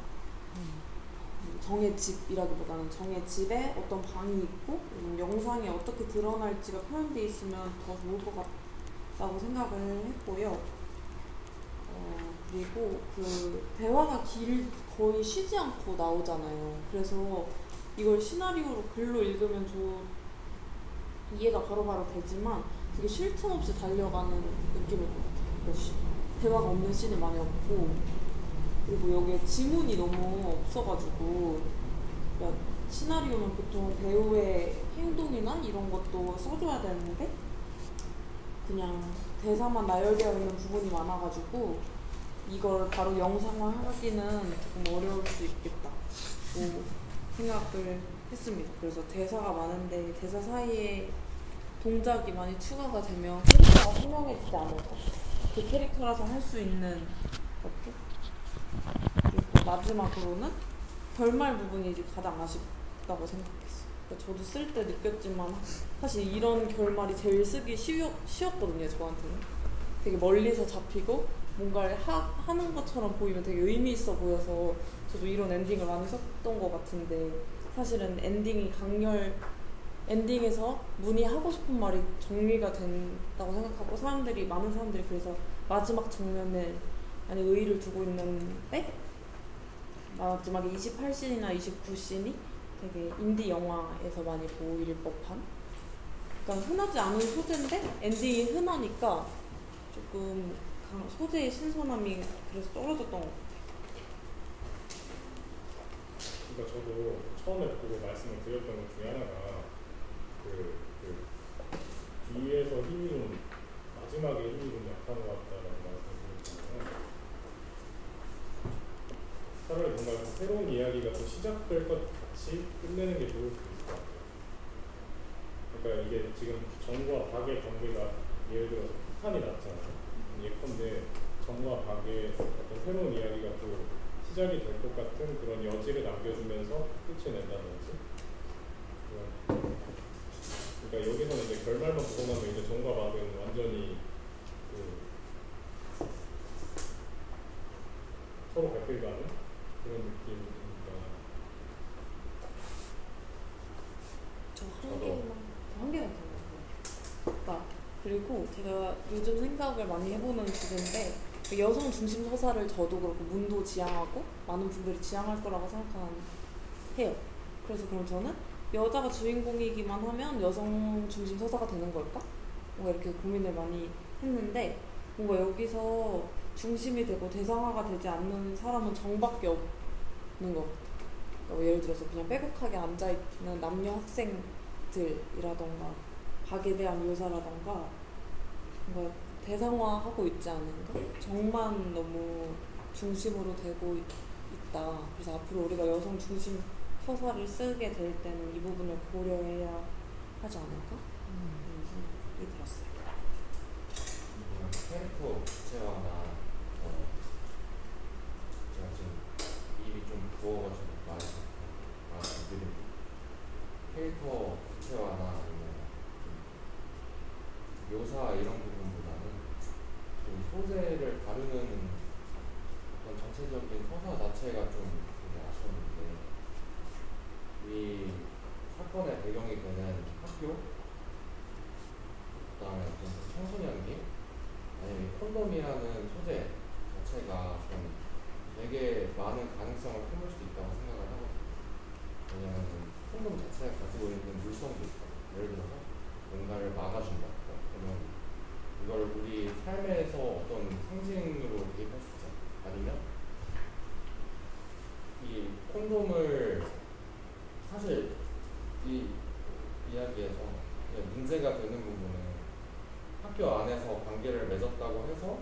B: 정의 집이라기보다는 정의 집에 어떤 방이 있고 영상에 어떻게 드러날지가 표현되어 있으면 더 좋을 것 같다고 생각을 했고요. 그리고 그 대화가 거의 쉬지 않고 나오잖아요. 그래서 이걸 시나리오로 글로 읽으면 이해가 바로바로 되지만 되게 쉴 틈 없이 달려가는 느낌일 것 같아요. 대화가 없는 씬이 많이 없고 그리고 여기에 지문이 너무 없어가지고 시나리오는 보통 배우의 행동이나 이런 것도 써줘야 되는데 그냥 대사만 나열되어 있는 부분이 많아가지고 이걸 바로 영상화하기는 조금 어려울 수 있겠다고 생각을 했습니다. 그래서 대사가 많은데 대사 사이에 동작이 많이 추가가 되면 캐릭터가 선명해지지 않을까? 그 캐릭터라서 할 수 있는 것들? 그리고 마지막으로는 결말 부분이 이제 가장 아쉽다고 생각했어요. 그러니까 저도 쓸 때 느꼈지만 사실 이런 결말이 제일 쓰기 쉬웠거든요, 저한테는. 되게 멀리서 잡히고 뭔가를 하는 것처럼 보이면 되게 의미 있어 보여서 저도 이런 엔딩을 많이 썼던 것 같은데 사실은 엔딩에서 문이 하고 싶은 말이 정리가 된다고 생각하고 많은 사람들이 그래서 마지막 장면에 많이 의의를 두고 있는데 마지막에 28씬이나 29씬이 되게 인디 영화에서 많이 보일 법한 그러니까 흔하지 않은 소재인데 엔딩이 흔하니까 조금 소재의 신선함이 그래서 떨어졌던 것 같아요.
E: 그러니까 저도 처음에 보고 말씀을 드렸던 것 중에 하나가 뒤에서 힘이 좀 마지막에 힘이 좀 약한 것 같다라고 말씀을 드렸잖아요. 차라리 뭔가 새로운 이야기가 또 시작될 것 같이 끝내는 게 좋을 수 있을 것 같아요. 그러니까 이게 지금 정과 박의 관계가 예를 들어서 폭탄이 났잖아요. 예컨대 정과 박의 어떤 새로운 이야기가 또 시작이 될 것 같은 그런 여지를 남겨주면서 끝을 낸다든지. 그러니까 여기서는 이제 결말만 보고 나면 이제 정과 박은 완전히 서로 갈 가는 그런 느낌이니까.
B: 저 한 개만 더. 그러니까 그리고 제가 요즘 생각을 많이 해보는 주제인데 여성 중심 서사를 저도 그렇고 문도 지향하고 많은 분들이 지향할 거라고 생각해요. 그래서 그럼 저는 여자가 주인공이기만 하면 여성 중심 서사가 되는 걸까? 뭔가 이렇게 고민을 많이 했는데 뭔가 여기서 중심이 되고 대상화가 되지 않는 사람은 정밖에 없는 것 같아요. 그러니까 예를 들어서 그냥 빼곡하게 앉아있는 남녀 학생들이라던가 박에 대한 묘사라던가 뭔가 대상화하고 있지 않은가? 정만 너무 중심으로 되고 있다. 그래서 앞으로 우리가 여성 중심 서사를 쓰게 될 때는 이 부분을 고려해야 하지 않을까? 생각이 들었어요.
G: 캐릭터 구체화나 제가 지금 입이 좀 부어가지고 말씀드립니다. 캐릭터 구체화나 아니면 묘사 이런 부분보다는 좀 소재를 다루는 어떤 전체적인 서사 자체가 좀 되게 아쉬웠는데 이 사건의 배경이 되는 학교 그다음에 어떤 청소년기 아니면 콘돔이라는 소재 자체가 좀 되게 많은 가능성을 품을 수 있다고 생각을 하거든요. 왜냐하면 콘돔 자체가 가지고 있는 물성도 있거든요. 예를 들어서 뭔가를 막아준다. 그러면 이걸 우리 삶에서 어떤 상징으로 대입할 수 있죠. 아니면 이 콘돔을 사실 이 이야기에서 문제가 되는 부분은 학교 안에서 관계를 맺었다고 해서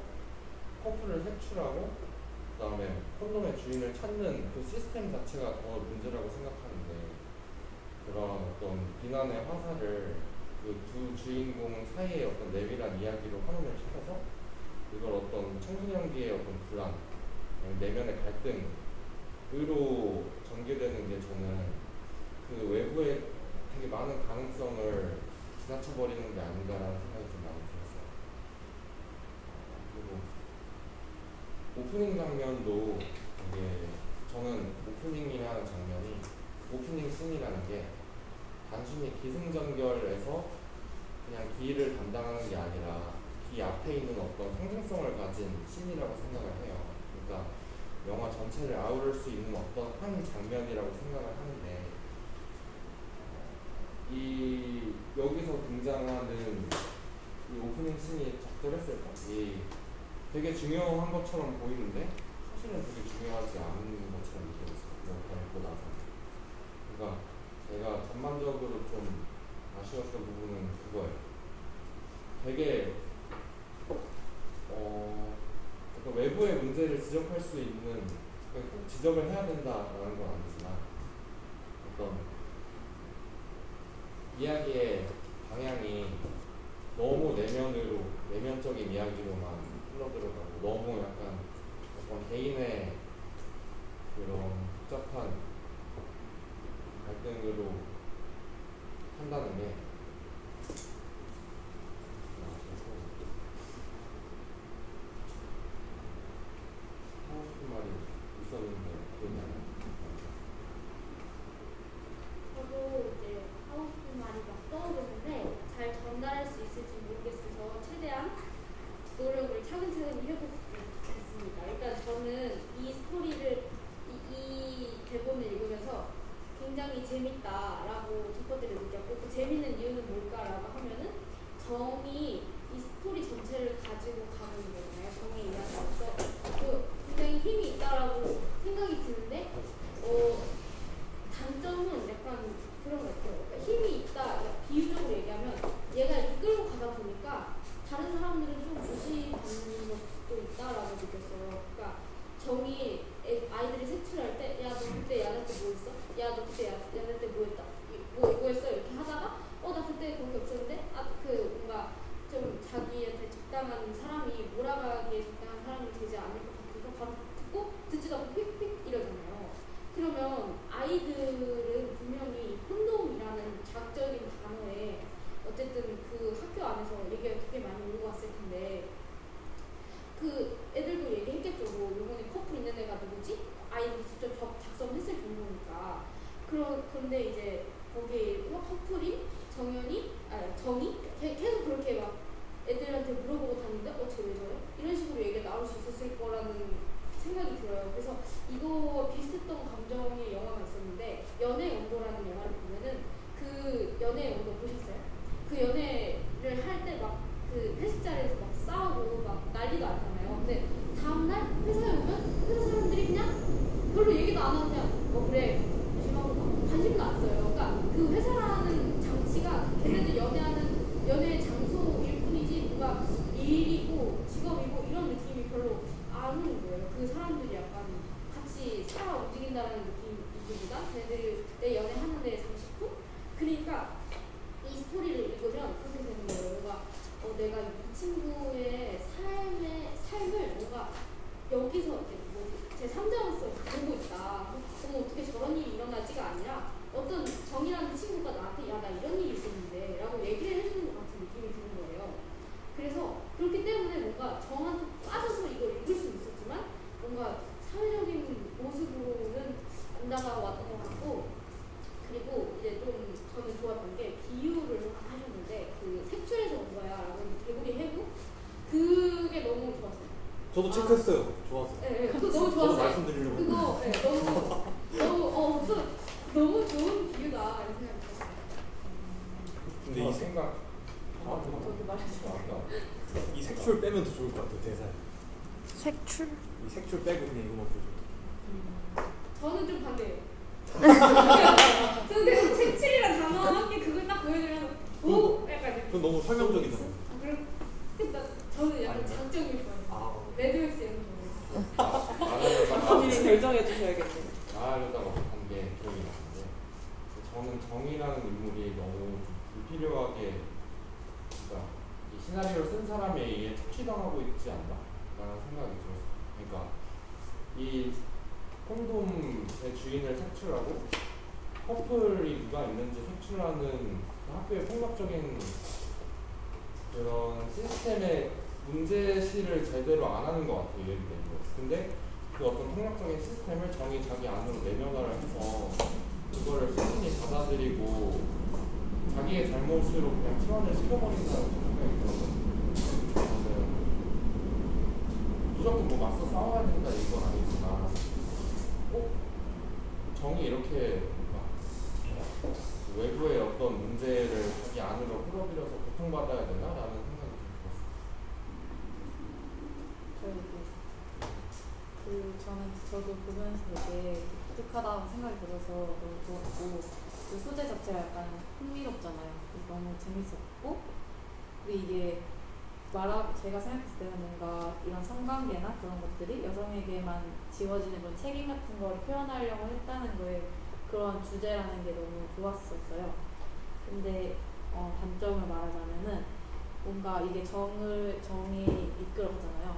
G: 커플을 색출하고 그 다음에 콘돔의 주인을 찾는 그 시스템 자체가 더 문제라고 생각하는데 그런 어떤 비난의 화살을 그 두 주인공 사이의 어떤 내밀한 이야기로 환원을 시켜서 이걸 어떤 청소년기의 어떤 불안, 내면의 갈등으로 전개되는 게 저는 그 외부의 되게 많은 가능성을 지나쳐버리는 게 아닌가라는 생각이 좀 많이 들었어요. 그리고 오프닝 장면도 되게 저는 오프닝이라는 장면이 오프닝 씬이라는 게 단순히 기승전결에서 그냥 기를 담당하는 게 아니라 기 앞에 있는 어떤 상징성을 가진 씬이라고 생각을 해요. 그러니까 영화 전체를 아우를 수 있는 어떤 한 장면이라고 생각을 하는데 이 여기서 등장하는 이 오프닝 씬이 적절했을까? 이 되게 중요한 것처럼 보이는데 사실은 되게 중요하지 않은 것처럼 느껴졌어요. 영화를 보고 나서. 그러니까 제가 전반적으로 좀 아쉬웠던 부분은 그거예요. 되게 그러니까 외부의 문제를 지적할 수 있는 꼭 지적을 해야 된다라는 건 아니지만 어떤 이야기의 방향이 너무 내면적인 이야기로만 흘러들어가고 너무 약간 어떤 개인의 그런 복잡한 갈등으로 한다는 게 하고 싶은 말이 있었는데 기억이 안 나요.
F: 저도 이제 하고 싶은 말이 막 떠오르는데 잘 전달할 수 있을지 모르겠어서 최대한 노력을 차근차근 해보겠습니다. 일단 저는 이 스토리를 이 대본을 읽으면서 굉장히 재밌다라고 첫 번째로 느꼈고 그 재밌는 이유는 뭘까라고 하면은 정이 이 스토리 전체를 가지고 가고 있는 거잖아요. 정의 이야기로서 그 굉장히 힘이 있다라고 생각이 드는데 단점은 약간 그런 것 같아요. 그러니까 힘이 있다. 그러니까 비유적으로 얘기하면 얘가 이끌고 가다 보니까 다른 사람들은 좀 무시받는 것도 있다라고 느꼈어요. 그러니까 정이 아이들이 색출할 때 야 너 그때 야자 때 뭐 했어? 야 너 그때 야자 때 뭐 했다? 뭐 했어? 이렇게 하다가 나 그때 거기 없었는데 그 뭔가 좀 자기한테 적당한 사람이 몰아가기에 적당한 사람이 되지 않을 것 같아서 바로 듣고 듣지도 않고 휙휙 이러잖아요. 그러면 아이들은 분명히 콘돔이라는 자극적인 단어에 어쨌든 그 학교 안에서 얘기가 되게 많이 오고 왔을 텐데 그 애들도 얘기했겠죠. 뭐 요번에 커플 있는 애가 누구지? 아이들이 직접 작성했을 정도니까. 그런데 이제 거기에 커플인 정이 계속 그렇게 막 애들한테 물어보고 다니는데 쟤 왜 저래? 이런 식으로 얘기가 나올 수 있었을 거라는 생각이 들어요. 그래서 이거 비슷했던 감정의 영화가 있었는데 연애의 온도라는 영화를 보면은 그 연애의 온도 보셨어요? 그 연애를 할 때 막 그 회식 자리에서 막 싸우고 막 난리도 아니잖아요. 근데 다음날 회사에 오면 회사 사람들이 그냥 별로 얘기도 안 하고 그냥 그래 심하고 관심도 안 써요. 그러니까 그 회사라는 장치가 걔네들 연애하는 연애의 장소일 뿐이지 뭔가 일이고 직업이고 이런 느낌이 별로 안 오는 거예요. 그 사람들이 약간 같이 살아 움직인다는 느낌이기보다 걔네들이 내 연애하는 데 장식품? 그러니까 이 스토리를 읽으면 그렇게 되는 거예요. 뭔가 내가 이 친구의 삶을 뭔가 여기서 제 3자로서 보고 있다. 어떻게 저런 일이 일어나지가 아니라 어떤 정이라는 친구가 나한테 야 나 이런 일이 있었는데 라고 얘기를 해주는 것 같은 느낌이 드는 거예요. 그래서 그렇기 때문에 뭔가 정한테 빠져서 이걸 읽을 수는 있었지만 뭔가 사회적인 모습으로는 안 다가왔던 것 같고 그리고 이제 좀 저는 좋았던 게 비유를 하셨는데 그 색출에서 온 거야 라고 개구리 해부 그게 너무 좋았어요.
D: 저도 체크했어요. 좋았어요.
F: 네, 그거 너무
D: 저도
F: 좋았어요.
D: 말씀드리려고.
F: 그거 너무 좋은 비유다 이런 생각이 들었어요.
D: 근데 이
G: 생각
C: 저도 말했어요.
D: 이 색출 빼면 더 좋을 것 같아요. 대사에.
A: 색출?
D: 이 색출 빼고 그냥 이거만 보죠.
F: 저는 좀 반대예요. 저는 계속 색칠이란 단어와 함께 그걸 딱 보여주면 오! 약간
D: 그건 너무 설명적이잖아요.
F: 저는 약간 장점이 좋아요. 레드맥스 이런 거.
B: 본인이 결정해 주셔야겠네요.
G: 말하려다가 못한 게 기억이 나는데 저는 정이라는 인물이 너무 불필요하게 그러니까 이 시나리오를 이거를 쓴 사람에 의해 착취당하고 있지 않나 라는 생각이 들었어요. 그러니까 이 콘돔의 주인을 색출하고 커플이 누가 있는지 색출하는 학교의 폭력적인 그런 시스템의 문제시를 제대로 안 하는 것 같아요. 예를 들면. 근데 그 어떤 폭력적인 시스템을 정의 자기 안으로 내면화를 해서 그거를 수준이 받아들이고 자기의 잘못으로 그냥 치환을 시켜버린다는 생각이 들어요. 무조건 뭐 맞서 싸워야 된다 이건 아니지만 꼭 정이 이렇게 막 외부의 어떤 문제를 자기 안으로 끌어들여서 고통받아야 되나라는 생각이 좀 들었어요.
C: 저도 보면서 되게 독특하다는 생각이 들어서 너무 좋았고 그 소재 자체가 약간 흥미롭잖아요. 그래서 너무 재밌었고 그리고 이게 제가 생각했을 때는 뭔가 이런 성관계나 그런 것들이 여성에게만 지워지는 그런 책임 같은 걸 표현하려고 했다는 거에 그런 주제라는 게 너무 좋았었어요. 근데 단점을 말하자면은 뭔가 이게 정이 이끌어가잖아요.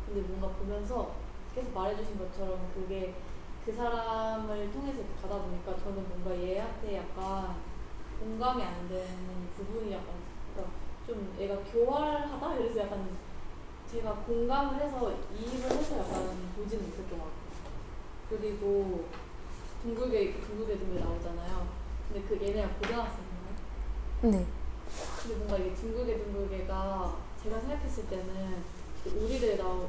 C: 근데 뭔가 보면서 계속 말해주신 것처럼 그게 그 사람을 통해서 가다 보니까 저는 뭔가 얘한테 약간 공감이 안 되는 부분이 약간 그러니까 좀 얘가 교활하다? 이래서 약간 제가 공감을 해서 이입을 해서 약간 보지는 못했던 것 같아요. 그리고 둥글게 나오잖아요. 근데 그 얘네가 고등학생인가요?
A: 네.
C: 근데 뭔가 이게 둥글게가 제가 생각했을 때는 우리들 나오는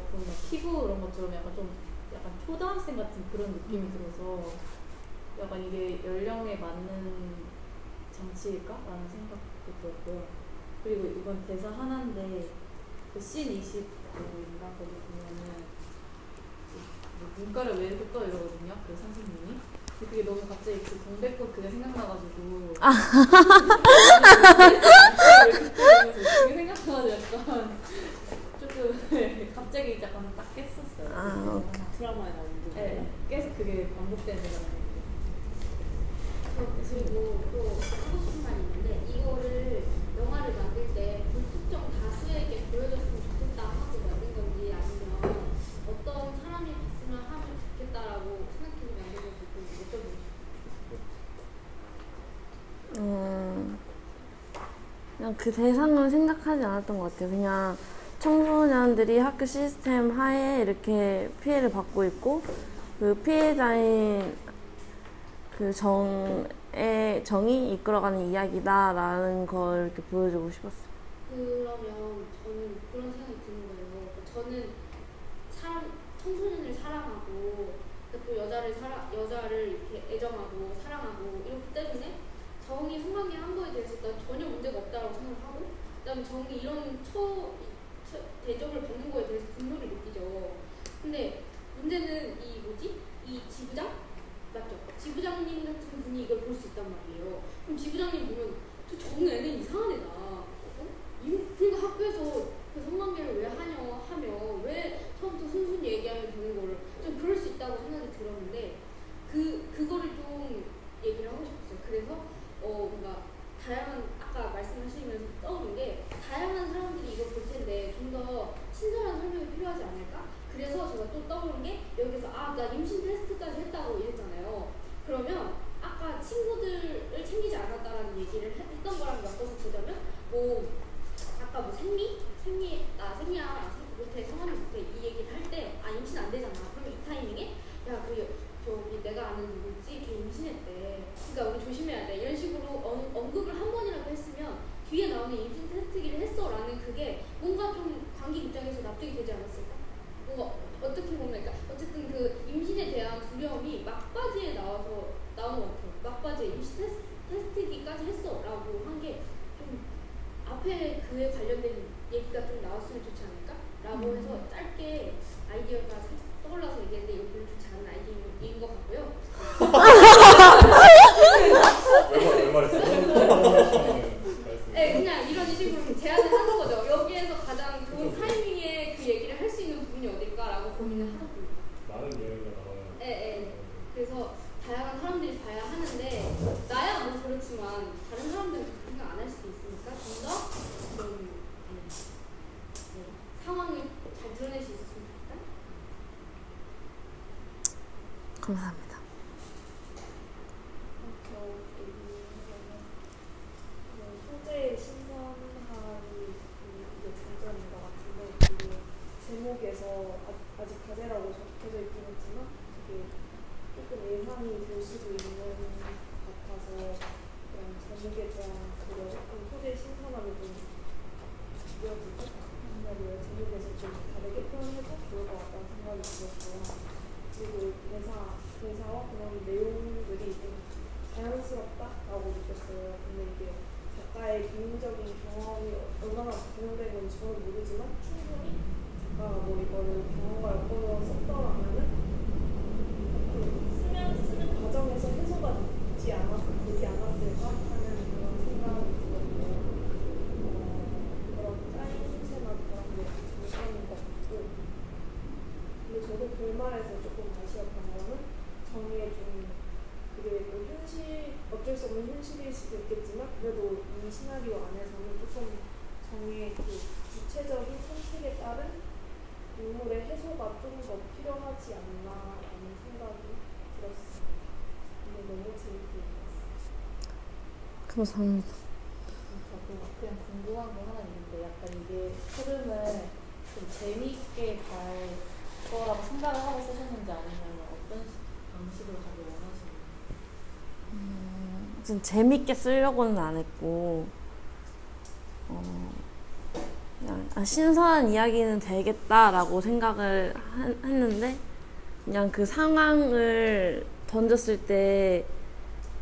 C: 피부 이런 것처럼 약간 초등학생 같은 그런 느낌이 들어서 약간 이게 연령에 맞는 장치일까라는 생각도 들었고요. 그리고 이번 대사 하나인데 그 씬 25인가 거기 보면은 문과를 왜 이렇게 떠 이러거든요. 그 선생님이. 근데 그게 너무 갑자기 그 동백꽃 그게 생각나가지고 그게 생각나가지고 약간 조금 갑자기 약간 딱 깼었어요.
B: 드라마에 나오는 거.
C: 네, 계속 그게 반복되는 거잖아요.
F: 그리고 또 하고 싶은 말이 있는데 이거를 영화를 만들 때 불특정 다수에게 보여줬으면 좋겠다 하고 만든 건지 아니면 어떤 사람이 봤으면 하면 좋겠다라고 생각해서 만든 건지 좀 여쭤보고
A: 그냥 그 대상은 생각하지 않았던 것 같아요. 그냥 청소년들이 학교 시스템 하에 이렇게 피해를 받고 있고 그 피해자인 그 정이 이끌어가는 이야기다라는 걸 이렇게 보여주고 싶었어요.
F: 그러면 저는 그런 생각이 드는 거예요. 저는 청소년을 사랑하고 또 여자를 이렇게 애정하고 사랑하고 이렇기 때문에 정이 성관계 한 거에 대해서 난 전혀 문제가 없다고 생각하고 그다음에 정이 이런 대접을 받는 거에 대해서 분노를 느끼죠. 근데 문제는 이 지부장? 맞죠? 지부장님 같은 분이 이걸 볼 수 있단 말이에요. 그럼 지부장님 보면 저 정은 애는 이상한 애다. 그러니까 학교에서 그 성관계를 왜 하며 왜 처음부터 순순히 얘기하면 되는 거를 좀 그럴 수 있다고 생각이 들었는데 그거를 좀 얘기를 하고 싶었어요. 그래서 뭔가 다양한 아까 말씀하시면서 떠오른 게 다양한 사람들이 이걸 볼 텐데 좀 더 친절한 설명이 필요하지 않을까? 그래서 제가 또 떠오른 게 여기서 나 임신 테스트까지 했다고 이랬잖아요. 그러면 아까 친구들을 챙기지 않았다라는 얘기를 했던 거랑 엮어서 보자면 아까 생리야 못해 성함이 못해 이 얘기를 할 때 임신 안 되잖아. 그러면 이 타이밍에 저기 내가 아는 누구지 걔 임신했대. 그러니까 우리 조심해야 돼. 이런 식으로 언급을 한 번이라도 했으면 뒤에 나오는 임신 테스트기를 했어라는 그게 뭔가 좀 관객 입장에서 납득이 되지 않았을까? 뭔가 어떻게 보면 그러니까 어쨌든 그 임신에 대한 두려움이 막바지에 나온 것 같아요. 막바지에 임신 테스트기까지 했어라고 한 게 좀 앞에 그에 관련된 얘기가 좀 나왔으면 좋지 않을까라고 해서 짧게 아이디어가 살짝 떠올라서 얘기했는데 이거 별로 좋지 않은 아이디어인 것 같고요.
E: 왜 말했어요?
F: 네, 그냥 이런 식으로 제안을 하는 거죠. 여기에서 가장 좋은 타이밍에 그 얘기를 할 수 있는 부분이 어딜까라고 고민을 하다 보니까.
E: 많은 예외가 나와요.
F: 네. 그래서 다양한 사람들이 봐야 하는데 나야 뭐 그렇지만 다른 사람들은 그렇게 생각 안 할 수도 있으니까 좀 더
A: 감사합니다.
H: 소재의 신선함이 이게 장점인 것 같은데 이게 제목에서 아직 과제라고 적혀져 있긴 했지만 이게 조금 예상이 될 수도 있는 것 같아서 그런 제목에 대한 그런 조금 소재의 신선함을 좀 느껴지고 한마디로 제목에서 좀 다르게 표현해도 좋을 것 같다는 생각이 들었고요. 그리고 대사와 그런 내용들이 좀 자연스럽다라고 느꼈어요. 근데 이게 작가의 개인적인 경험이 얼마나 반영된 건지 저는 모르지만 충분히 작가가 뭐 이거를 경험과 엮어서 썼더라면은 쓰는 과정에서 해소가 되지 않았을까 하는 그런 생각이 들었고 그런 짜임새나 그런 게 장점인 것 같고 근데 저도 결말에서 조금 아쉬웠던 거는 정의의 좀 그게 뭐 어쩔 수 없는 현실일 수도 있겠지만 그래도 이 시나리오 안에서는 조금 정의의 그 구체적인 선택에 따른 인물의 해소가 좀 더 필요하지 않나라는 생각이 들었습니다. 근데 너무 재밌게 읽었어요.
A: 감사합니다.
C: 저도 그냥 궁금한 게 하나 있는데 약간 이게 흐름을 좀 재미있게 갈 거라고 생각을 하고 쓰셨는지 아니면 어떤 방식으로 가길 원하시는지.
A: 좀 재밌게 쓰려고는 안 했고 그냥 신선한 이야기는 되겠다라고 생각을 했는데 그냥 그 상황을 던졌을 때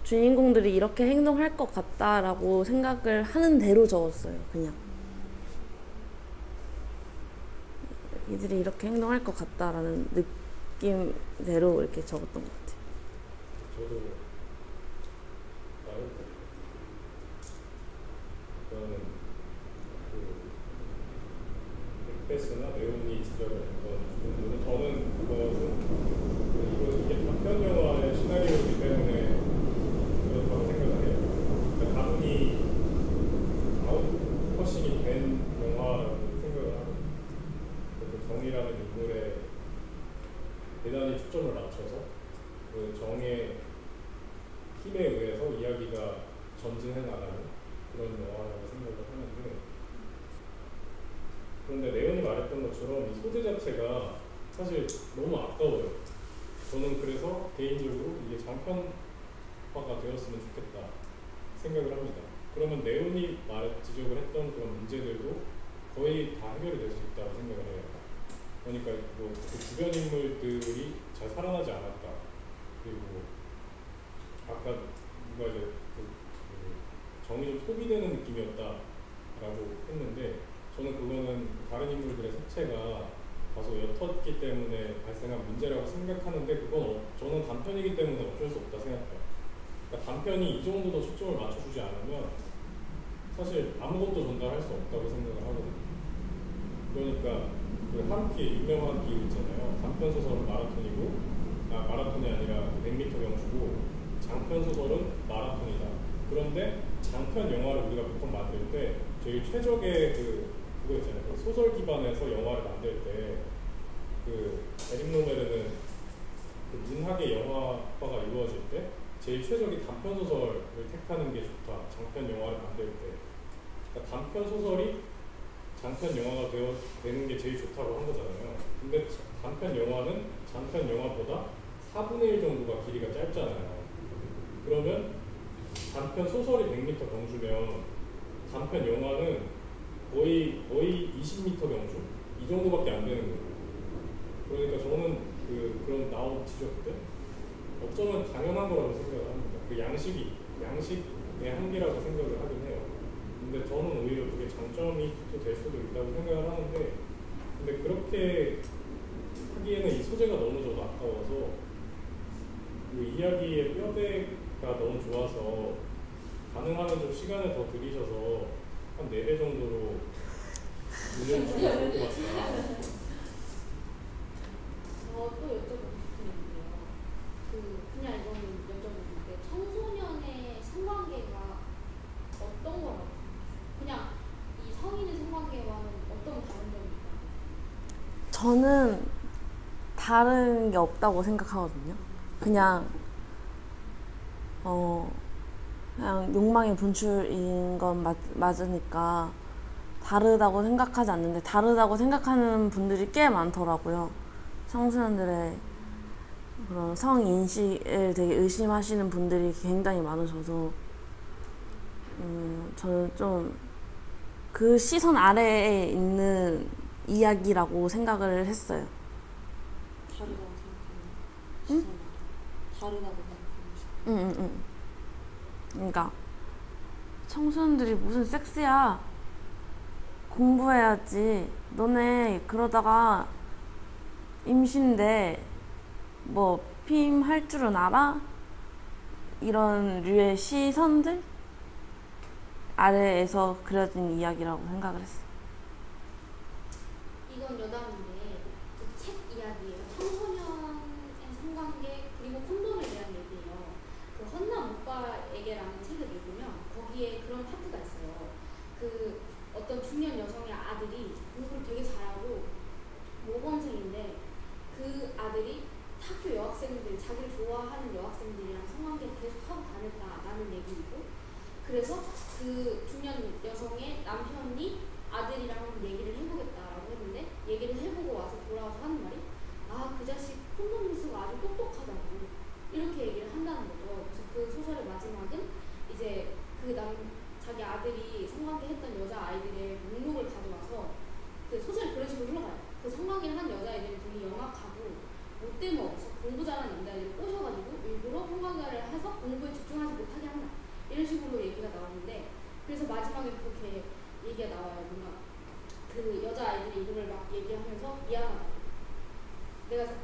A: 주인공들이 이렇게 행동할 것 같다라고 생각을 하는 대로 적었어요. 그냥 이들이 이렇게 행동할 것 같다라는 느낌대로 이렇게 적었던 것 같아요.
E: 저도 나름 저는 맥베스나 레온이 지적을 했던 부분들은 저는 그것은 이게 단편 영화의 시나리오이기 때문에 그렇다고 생각을 해요. 그러니까 다분히 아웃컷싱이 된 영화라고 생각을 하고 그 정이라는 인물에 대단히 초점을 맞춰서 그 정의 힘에 의해서 이야기가 전진해 나가는 그런 영화라고 생각을 하는데 그런데 레온이 말했던 것처럼 이 소재 자체가 사실 너무 아까워요. 저는 그래서 개인적으로 이게 장편화가 되었으면 좋겠다 생각을 합니다. 그러면 레온이 지적을 했던 그런 문제들도 거의 다 해결이 될 수 있다고 생각을 해요. 그러니까 그 주변 인물들이 잘 살아나지 않았다. 그리고 아까 누가 이제 정이 좀 소비되는 느낌이었다라고 했는데 저는 그거는 다른 인물들의 색채가 다소 옅었기 때문에 발생한 문제라고 생각하는데 그건 저는 단편이기 때문에 어쩔 수 없다 생각해요. 그러니까 단편이 이 정도도 초점을 맞춰주지 않으면 사실 아무것도 전달할 수 없다고 생각을 하거든요. 그러니까 그 한피의 유명한 비유 있잖아요. 단편 소설은 마라톤이 아니라 100m 경주고 장편 소설은 마라톤이다. 그런데 장편 영화를 우리가 보통 만들 때 제일 최적의 그거 있잖아요. 그 소설 기반에서 영화를 만들 때 그 에릭 노멜은 그 문학의 영화화가 이루어질 때 제일 최적의 단편 소설을 택하는 게 좋다. 장편 영화를 만들 때. 그러니까 단편 소설이 장편 영화가 되는 게 제일 좋다고 한 거잖아요. 근데 단편 영화는 장편 영화보다 4분의 1 정도가 길이가 짧잖아요. 그러면 단편 소설이 100m 경주면 단편 영화는 거의 20m 경주? 이 정도밖에 안 되는 거예요. 그러니까 저는 그런 나온 지적들 어쩌면 당연한 거라고 생각을 합니다. 그 양식의 한계라고 생각을 하긴 해요. 근데 저는 오히려 그게 장점이 또 될 수도 있다고 생각을 하는데 근데 그렇게 하기에는 이 소재가 너무 저도 아까워서 그 이야기의 뼈대가 너무 좋아서 가능하면 좀 시간을 더 들이셔서 한 4배 정도로 문을 주면 좋을 것 같다.
F: 또 여쭤보고 싶은 게요. 그냥 이거는 여쭤보는데 청소년의 성관계가 어떤 거라고 그냥 이 성인의 성관계와는 어떤 다른 점이 있나요?
A: 저는 다른 게 없다고 생각하거든요. 그냥 그냥 욕망의 분출인 건 맞으니까 다르다고 생각하지 않는데 다르다고 생각하는 분들이 꽤 많더라고요. 청소년들의 그런 성인식을 되게 의심하시는 분들이 굉장히 많으셔서 저는 좀 그 시선 아래에 있는 이야기라고 생각을 했어요.
B: 다르다고 생각하는 시선. 다르다고 생각하는 시선.
A: 그러니까 청소년들이 무슨 섹스야, 공부해야지, 너네 그러다가 임신돼 뭐 피임 할 줄은 알아? 이런 류의 시선들 아래에서 그려진 이야기라고 생각을 했어.
F: 이건 여담인데 그 책 이야기예요. 청소년의 성관계 그리고 콘돔에 대한 얘기예요. 그 헌남 오빠에게라는 책을 읽으면 거기에 그런 파트가 있어요. 그 어떤 중년 여성의 아들이 공부를 되게 잘하고 모범생인데 그 아들이 학교 여학생들, 자기를 좋아하는 여학생들이랑 성관계를 계속 하고 다녔다라는 얘기이고, 그래서 그 중년 여성의 남편이 아들이랑 한번 얘기를 해보겠다라고 했는데 얘기를 해보고 와서 돌아와서 하는 말이 그 자식 콘돔 뉴스가 아주 똑똑하다고 이렇게 얘기를 한다는 거죠. 그래서 그 소설의 마지막은 이제 자기 아들이 성관계 했던 여자아이들의 목록을 가져와서 그 소설이 그런 식으로 흘러가요. 그 성관계를 한 여자아이들이 되게 영악하고 못됨 없어 공부 잘하는 남자애들을 꼬셔가지고 일부러 성관계를 해서 공부에 집중하지 못하게 한다. 이런 식으로 얘기가 나오는데, 그래서 마지막에 그렇게 얘기가 나와요. 뭔가 그 여자아이들이 이름을 막 얘기하면서 미안하다.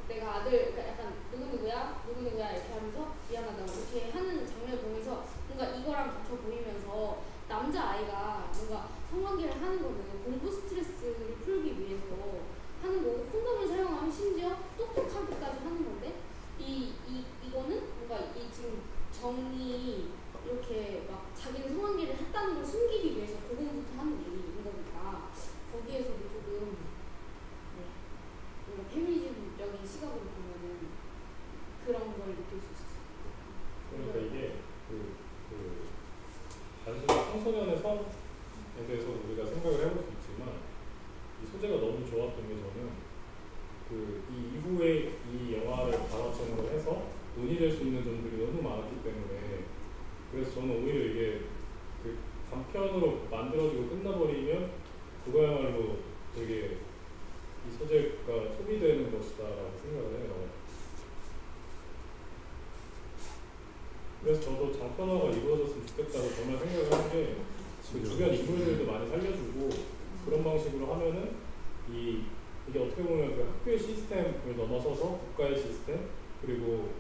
F: 내가 아들, 그러니까 약간 누구누구야 이렇게 하면서 미안하다고 이렇게 하는 장면을 보면서 뭔가 이거랑 겹쳐 보이면서 남자아이가 뭔가 성관계를 하는 거는 공부 스트레스를 풀기 위해서 하는 거고, 콘돔을 사용하면 심지어 똑똑하기까지 하는 건데 이거는 뭔가 이 지금 정이 이렇게 막 자기는 성관계를 했다는 걸 숨기기 위해서 고공부터 하는 얘기인 거니까 거기에서도 조금 뭔가 페미니즘적인 시각으로 보면은 그런 걸 느낄 수 있었어요.
E: 그러니까 이게 단순히 청소년의 성에 대해서도 우리가 생각을 해볼 수 있지만 이 소재가 너무 좋았던 게 저는 이 이후에 이 영화를 발화점으로 해서 논의될 수 있는 점들이 너무 많았기 때문에, 그래서 저는 오히려 이게 그 단편으로 만들어지고 끝나버리면 그거야말로 되게 이 소재가 소비되는 것이다라고 생각을 해요. 그래서 저도 장편화가 이루어졌으면 좋겠다고 정말 생각을 한 게, 그 주변 인물들도 많이 살려주고 그런 방식으로 하면은 이게 어떻게 보면 그 학교의 시스템을 넘어서서 국가의 시스템, 그리고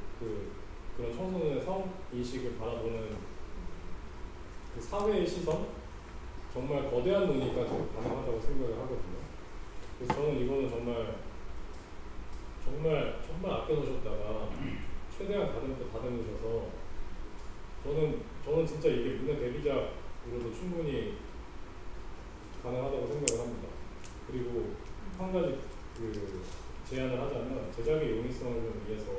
E: 그런 청소년의 성 인식을 바라보는 그 사회의 시선, 정말 거대한 논의까지 가능하다고 생각을 하거든요. 그래서 저는 이거는 정말 아껴놓으셨다가 최대한 다듬으셔서 저는 진짜 이게 문화 데뷔작으로도 충분히 가능하다고 생각을 합니다. 그리고 한 가지 제안을 하자면, 제작의 용이성을 좀 위해서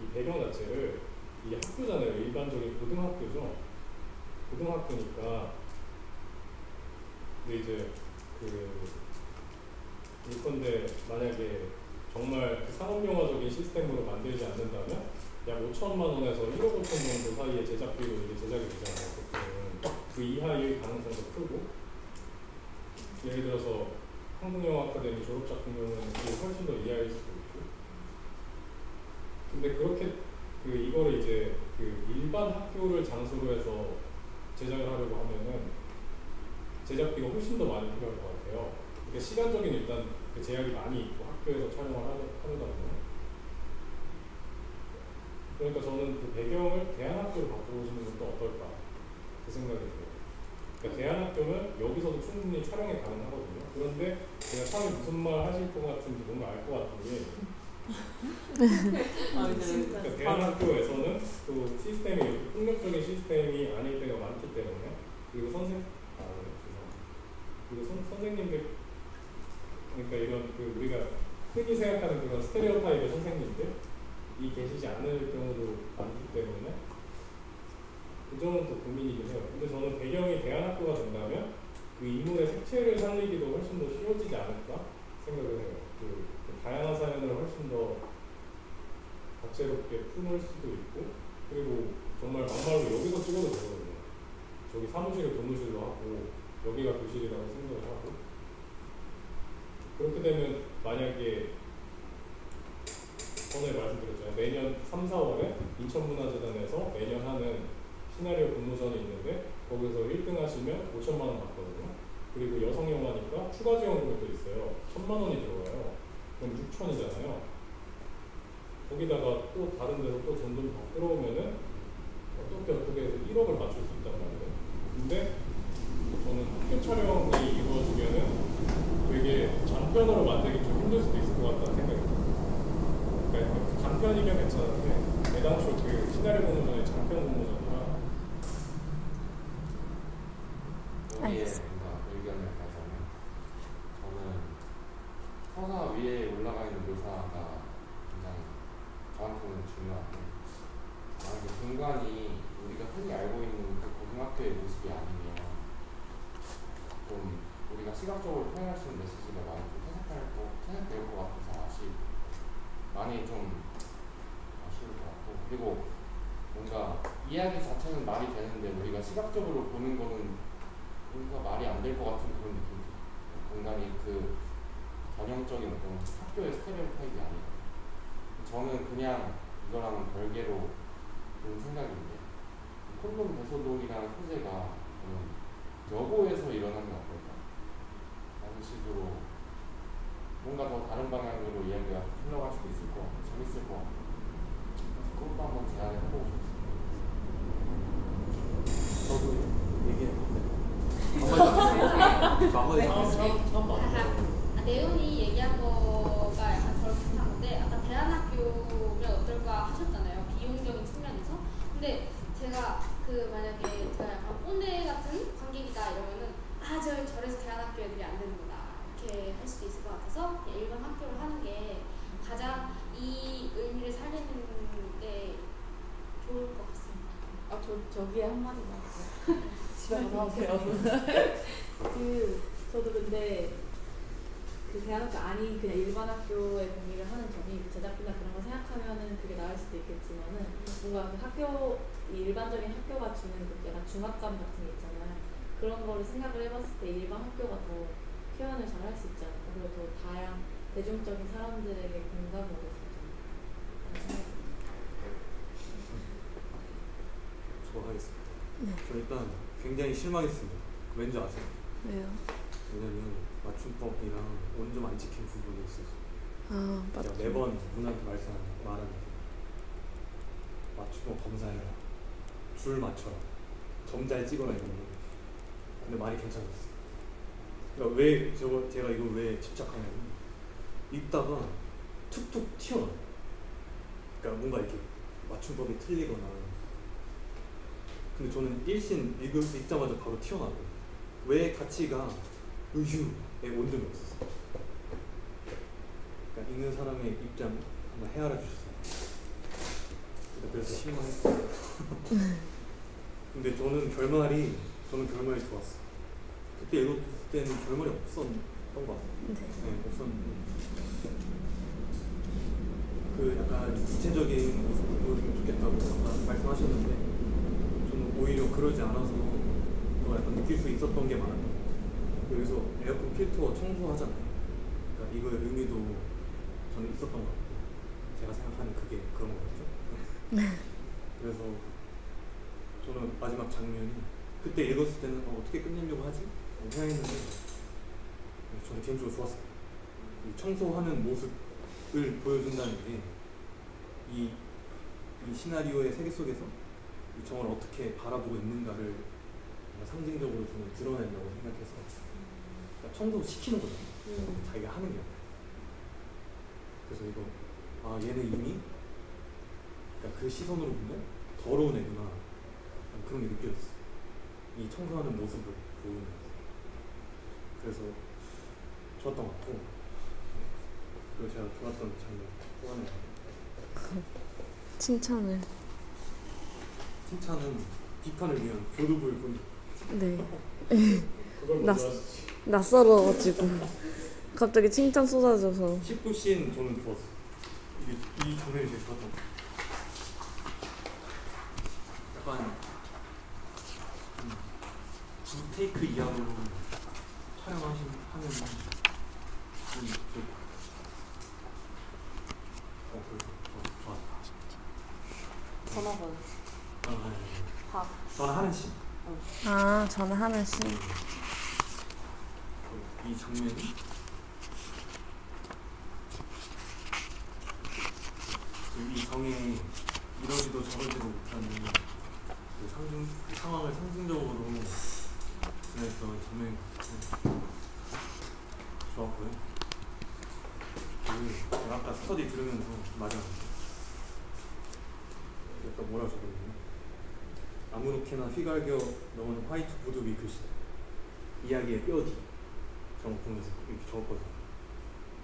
E: 이 배경 자체를, 이 학교잖아요. 일반적인 고등학교죠. 고등학교니까. 근데 이제 예컨대 만약에 정말 그 상업영화적인 시스템으로 만들지 않는다면 약 5천만 원에서 1억 5천 정도 사이에 제작비로 이게 제작이 되잖아요. 보통은 그 이하일 가능성도 크고, 예를 들어서 한국영화 아카데미 졸업작품은 그게 훨씬 더 이하일 수도 있고. 근데 그렇게 이거를 이제 일반 학교를 장소로 해서 제작을 하려고 하면은 제작비가 훨씬 더 많이 필요할 것 같아요. 그러니까 시간적인 일단 그 제약이 많이 있고, 학교에서 촬영을 하려다 보면. 그러니까 저는 그 배경을 대안학교로 바꿔보시는 것도 어떨까 그 생각이 들어요. 그러니까 대안학교는 여기서도 충분히 촬영이 가능하거든요. 그런데 제가 처음에 무슨 말 하실 것 같은지 뭔가 알 것 같은 게 그러니까 대안학교에서는 또 시스템이 폭력적인 시스템이 아닐 때가 많기 때문에, 그리고 선생님들, 그러니까 이런 우리가 흔히 생각하는 그런 스테레오타입의 선생님들, 계시지 않을 경우도 많기 때문에 그 점은 또 고민이긴 해요. 근데 저는 배경이 대안학교가 된다면 그 인물의 색채를 살리기도 훨씬 더 쉬워지지 않을까 생각을 해요. 그 다양한 사연을 훨씬 더 다채롭게 품을 수도 있고, 그리고 정말 막말로 여기서 찍어도 되거든요. 저기 사무실을 교무실로 하고 여기가 교실이라고 생각을 하고, 그렇게 되면 만약에 전에 말씀드렸잖아요. 매년 3, 4월에 인천문화재단에서 매년 하는 시나리오 공모전이 있는데 거기서 1등 하시면 5천만 원 받거든요. 그리고 여성 영화니까 추가 지원금이 또 있어요. 1,000만 원이 들어가요. 그럼 6천이잖아요. 거기다가 또 다른 데서 또 돈좀 더 끌어오면은 어떻게 해서 1억을 맞출 수 있단 말이에요. 근데 저는 학교 촬영이 이루어지면은 되게 장편으로 만들기 좀 힘들 수도 있을 것 같다는 생각이 들어요. 그러니까 장편이면 괜찮은데 애당초 그 시나리오 공모전이 장편 공모전이라.
G: 여기에 뭔가 의견을 가자면, 저는 서사 위에 올라가 있는 묘사가 굉장히 저한테는 중요한데, 만약에 공간이 우리가 흔히 알고 있는 그 고등학교의 모습이 아니면 좀 우리가 시각적으로 표현할 수 있는 메시지가 많이 좀 퇴색될 것 같아서 많이 좀 아쉬울 것 같고, 그리고 뭔가 이야기 자체는 말이 되는데 우리가 시각적으로 보는 거는 뭔가 말이 안 될 것 같은 그런 느낌이 들어요. 공간이 그 전형적인 어떤 학교의 스테레오타입이 아니라, 저는 그냥 이거랑은 별개로 드는 생각인데, 콘돔 배소동이라는 소재가 여고에서 일어나면 어떨까 라는 식으로 뭔가 더 다른 방향으로 이야기가 흘러갈 수도 있을 것 같고 재밌을 것 같고, 그것도 한번 제안을 해보고 싶습니다.
D: 저도 얘기했는데
F: 내용이 얘기한 거가 약간 저랑 비슷한데, 아까 대안학교면 어떨까 하셨잖아요. 비용적인 측면에서. 근데 제가 만약에 제가 약간 꼰대 같은 관객이다 이러면은 저래서 대안학교 애들이 안 되는구나 이렇게 할 수도 있을 것 같아서 그냥 일반 학교를 하는 게 가장 이 의미를 살리는 데 좋을 것 같습니다.
C: 저기에 한마디만 집에 가서 하세요. 저도 근데 그 대안학교 아닌 그냥 일반 학교에 공리를 하는 점이 제작비나 그런 거 생각하면은 그게 나을 수도 있겠지만은 뭔가 그 학교, 일반적인 학교가 주는 그 약간 중압감 같은 게 있잖아요. 그런 거를 생각을 해봤을 때 일반 학교가 더 표현을 잘 할 수 있지 않을까. 그리고 더 대중적인 사람들에게 공감을 얻을 수 있잖아요.
D: 저 하겠습니다. 저 일단 굉장히 실망했습니다. 왠지 아세요?
A: 왜요?
D: 왜냐면 맞춤법이랑 원점 안 지킨 부분이 있어서.
A: 맞죠.
D: 제가 매번 분한테 말하는데 맞춤법 검사해라, 줄 맞춰라, 점 잘 찍어라 이런 거. 근데 많이 괜찮았어요. 그러니까 제가 이걸 왜 집착하냐면 읽다가 툭툭 튀어나와요. 그러니까 뭔가 이렇게 맞춤법이 틀리거나. 근데 저는 1신 읽자마자 바로 튀어나와요. 왜 가치가 의유에 원점이 없었어요. 그러니까 읽는 사람의 입장 한번 헤아려 주셨어요. 그래서 실망했어요. 근데 저는 결말이 좋았어요. 그때 읽었을 때는 결말이 없었던 것 같아요. 네, 없었는데 그 약간 구체적인 모습을 보여주면 좋겠다고 아까 말씀하셨는데 저는 오히려 그러지 않아서 더 약간 느낄 수 있었던 게 많았던 것 같아요. 여기서 에어컨 필터 청소하잖아요. 그러니까 이거의 의미도 저는 있었던 것 같고, 제가 생각하는 그게 그런 거겠죠. 그래서 저는 마지막 장면이 그때 읽었을 때는 어떻게 끝내려고 하지? 생각했는데 저는 개인적으로 좋았어요. 이 청소하는 모습을 보여준다는 게 이 시나리오의 세계 속에서 이 정을 어떻게 바라보고 있는가를 상징적으로 좀 드러낸다고 생각해서 그러니까 청소시키는 거죠. 자기가 하는 게 아니라. 그래서 이거 얘는 이미 그러니까 그 시선으로 보면 더러운 애구나 그런 게 느껴졌어요. 이 청소하는 모습을 보면서. 그래서 좋았던 것 같고, 그리고 제가 좋았던 장면 뽑아내요.
A: 칭찬을.
D: 칭찬은 비판을 위한 교두보의 본.
A: 네.
E: 그걸
A: 나-
E: 먼저 하시지.
A: 낯설어가지고 갑자기 칭찬 쏟아져서.
D: 19씬 저는 좋았어. 이게 이 장면이 제일 좋았던 것 같아요. 약간 두 테이크 이하로 하면 좀 좋았다.
B: 전화번. 밥.
D: 저는 하는 씬.
A: 아, 저는 하는 씬.
D: 이 장면이 이 정에 이러지도 저러지도 못하는 그 상황을 상징적으로 보냈던 장면이 좋았고요. 그리고 제가 아까 스터디 들으면서 맞았는데 약간 뭐라 적었냐면 아무렇게나 휘갈겨 넣은 화이트 보드 위 글씨다. 이야기의 뼈뒤. 저거 보면서 이렇게 적었거든요.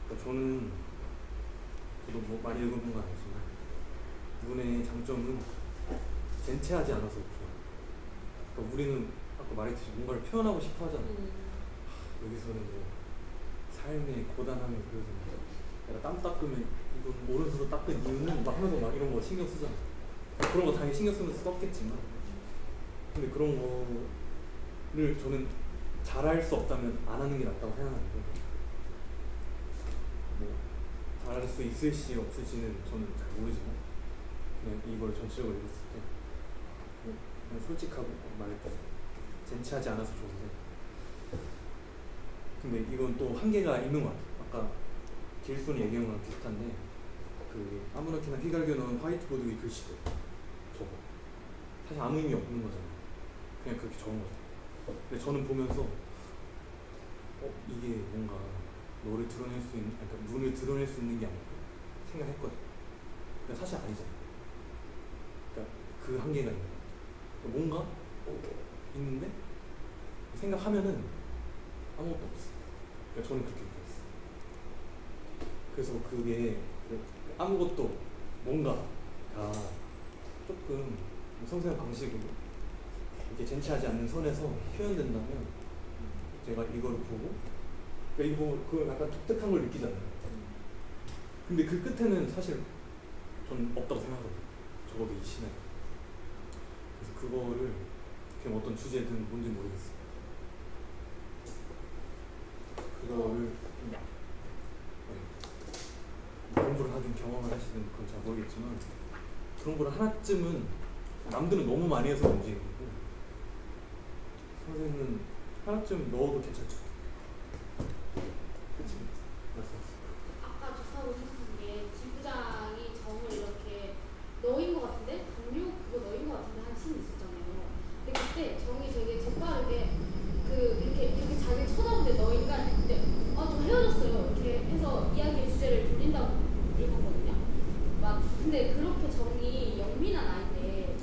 D: 그러니까 저도 뭐 많이 읽어본 건 아니지만 문의 장점은 젠체하지 않아서 좋아요. 그러니까 우리는 아까 말했듯이 뭔가를 표현하고 싶어 하잖아요. 여기서는 뭐 삶의 고단함이 그래서 내가 땀 닦으면 이건 오른손으로 닦은 이유는 막 하면서 막 이런 거 신경 쓰잖아요. 그런 거 당연히 신경 쓰면서 썼겠지만 근데 그런 거를 저는 잘할 수 없다면 안 하는 게 낫다고 생각하는데 뭐 잘할 수 있을지 없을지는 저는 잘 모르지만 그냥 이걸 전체적으로 읽었을 때 그냥 솔직하고 말했다 젠치하지 않아서 좋은데 근데 이건 또 한계가 있는 것 같아요. 아까 길손이 얘기한 거랑 비슷한데 그 아무렇게나 휘갈겨 넣은 화이트보드 위 글씨들 저거 사실 아무 의미 없는 거잖아요. 그냥 그렇게 적은 거잖아요. 근데 저는 보면서 이게 뭔가 너를 드러낼 수 있는, 그러니까 눈을 드러낼 수 있는 게 아닐까 생각했거든요. 근데 사실 아니잖아요. 그러니까 그 한계가 있는 거예요. 뭔가 있는데 생각하면은 아무것도 없어. 그러니까 저는 그렇게 느꼈어요. 그래서 그게 아무것도 뭔가가 조금 성생활 방식으로 이렇게 젠치하지 않는 선에서 표현된다면 제가 이걸 보고 그러니까 이거 그 약간 독특한 걸 느끼잖아요. 근데 그 끝에는 사실 전 없다고 생각하거든요. 적어도 이 시나리오. 그래서 그거를 그냥 어떤 주제든 뭔지 모르겠어요. 그거를 공부를 하든 경험을 하시든 그건 잘 모르겠지만 그런 걸 하나쯤은 남들은 너무 많이 해서 문제인 거고 선생님은 하나쯤 넣어도 괜찮죠. 그치?
F: 아까 좋다고 생각한 게 지부장이 정을 이렇게 너인 것 같은데 강요 그거 너인 것 같은데 한 씬이 있었잖아요. 근데 그때 정이 되게 재빠르게 이렇게 자기를 쳐다보는데 너인가 근데 저 헤어졌어요 이렇게 해서 이야기의 주제를 돌린다고 읽었거든요. 막 근데 그렇게 정이 영민한 아이인데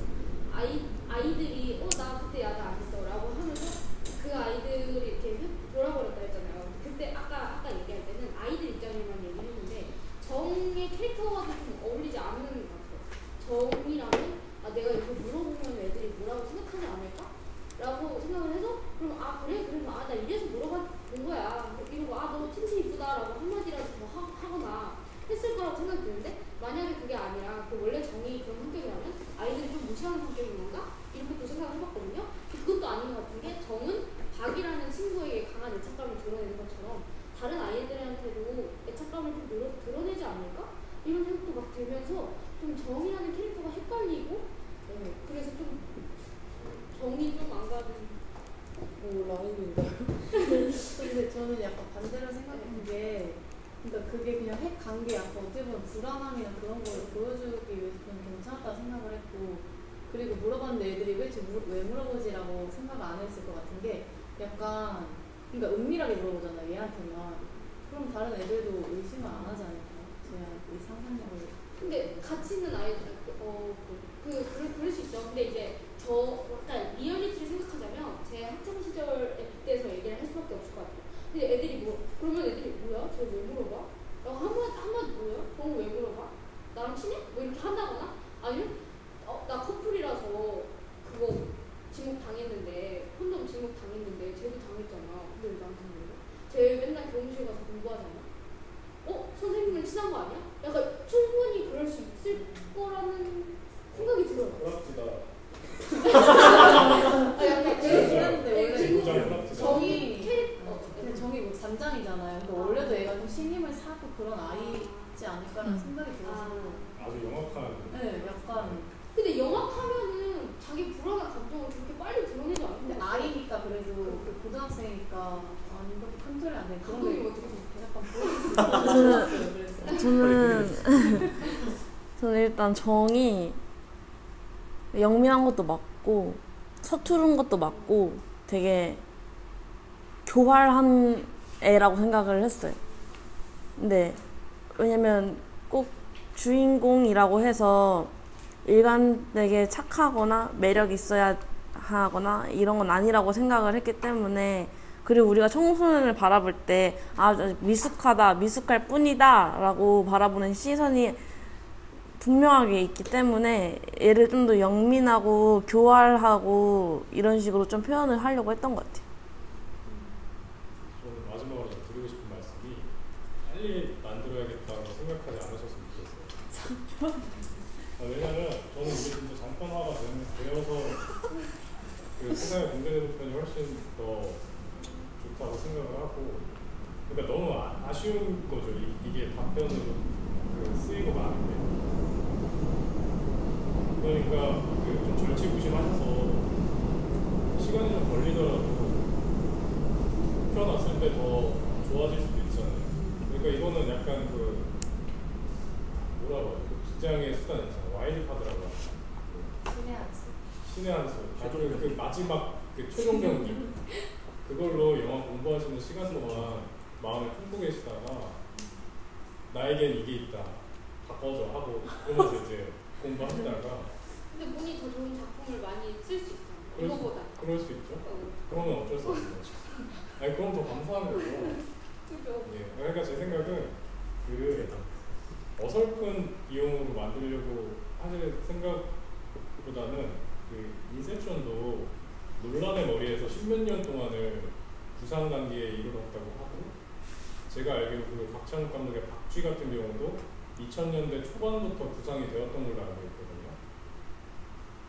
F: 아이들이 나 그때 야자 안 했어라고 하면서 그 아이들이 이렇게 돌아버렸다 했잖아요. 그때 아까 얘기할 때는 아이들 입장에만 얘기를 했는데 정의 캐릭터와도 좀 어울리지 않는 것 같아요. 정이라면 내가 이거 물어보면 애들이 뭐라고 생각하지 않을까? 라고 생각을 해서 그럼 그래? 그러면 나 이래서 물어본 거야. 이러고 너 틴트 이쁘다라고 한마디라도 더 하거나 했을 거라고 생각이 드는데 만약에 그게 아니라 원래 정이 그런 성격이라면 아이들이 좀 무시하는 성격인 건가? 이렇게 또 생각을 해봤거든요. 그것도 아닌 것 같은 게 정은 박이라는 친구에게 강한 애착감을 드러내는 것처럼 다른 아이들한테도 애착감을 좀 드러내지 않을까? 이런 생각도 막 들면서 좀 정이라는 캐릭터가 헷갈리고 그래서 좀 정이 좀 안 가는
C: 라인인가요? 근데 저는 약간 반대로 생각하는 게 그러니까 그게 그냥 핵 관계 약간 어떻게 보면 불안함이나 그런 걸 보여주기 위해서 저는 괜찮았다고 생각을 했고 그리고 물어봤는데 애들이 왜 물어보지라고 생각을 안 했을 것 같은 게 약간 그러니까 은밀하게 물어보잖아요 얘한테만 그럼 다른 애들도 의심을 안 하지 않을까요? 제가 이 상상력을
F: 근데 같이 있는 아이들 그럴 수 있죠. 근데 이제 약간 리얼리티를 생각하자면 제 학창 시절에 빗대서 얘기를 할 수밖에 없을 것 같아요. 근데 그러면 애들이 뭐야? 쟤 왜 물어봐? 라고 한마디 뭐야? 그럼 왜 물어봐? 나랑 친해? 뭐 이렇게 한다거나 아니면 나 커플이라서 그거 지목 당했는데 콘돔 지목 당했는데 쟤도 당했잖아. 근데 왜 나한테 그래? 쟤 맨날 교무실 가서 공부하잖아. 선생님은 친한 거 아니야? 약간 충분히 그럴 수 있을 거라는 생각이 들어요.
E: 프락지다.
F: 약간
C: 그런데
E: 지구장
C: 원래
E: 프락지다.
C: 정이 근데 정이 뭐 단장이잖아요. 근데 원래도 얘가 좀 신임을 사고 그런 아이지 않을까라는 생각이 들어서
E: 아주 영악한.
C: 네, 약간
F: 근데 영악하면은 자기 불안한 감정을 그렇게 빨리 드러내지
C: 근데
F: 않는데
C: 아이니까 그래도 그 고등학생이니까 아니 이렇게 컨트롤이 안 돼. 그런 게
F: 감독님 어떻게
C: 약간 보여줬어요. 그래서
A: 저는 일단 정이 영민한 것도 맞고 서투른 것도 맞고 되게 교활한 애라고 생각을 했어요. 근데 왜냐면 꼭 주인공이라고 해서 일관되게 착하거나 매력 있어야 하거나 이런 건 아니라고 생각을 했기 때문에, 그리고 우리가 청소년을 바라볼 때 미숙하다, 미숙할 뿐이다 라고 바라보는 시선이 분명하게 있기 때문에 얘를 좀 더 영민하고 교활하고 이런 식으로 좀 표현을 하려고 했던 것 같아요.
E: 저는 마지막으로 드리고 싶은 말씀이 빨리 만들어야겠다고 생각하지 않으셨으면 좋겠어요. 왜냐면 저는 이게 진짜 장편화가 되어서 그 세상의 공개대부편이 훨씬 더 좋다고 생각을 하고, 그러니까 너무 아쉬운 거죠. 이게 답변으로 쓰이고 마는데. 그러니까 좀 절치부심하셔서 시간이 좀 걸리더라도 펴놨을 때 더 좋아질 수도 있잖아요. 그러니까 이거는 약간 뭐라고 하죠? 직장의 수단 있잖아요. 와일드 카드라고 하죠. 신의 한 수. 그 마지막 최종 경기. 그걸로 영화 공부하시는 시간 동안 마음을 품고 계시다가 나에겐 이게 있다. 바꿔줘 하고 그러면서 이제 공부하시다가
F: 근데 본인이 더 좋은 작품을 많이 쓸 수 있잖아요. 이거보다.
E: 그럴 수 있죠. 그러면 어쩔 수 없는 거죠. 아니 그럼 더 감사한 거고. 예, 그러니까 제 생각은 어설픈 비용으로 만들려고 하실 생각보다는 인셉션도 논란의 머리에서 10몇 년 동안을 구상 단계에 이르렀다고 하고, 제가 알기로 박찬욱 감독의 박쥐 같은 경우도 2000년대 초반부터 구상이 되었던 걸로 알고 있거든요.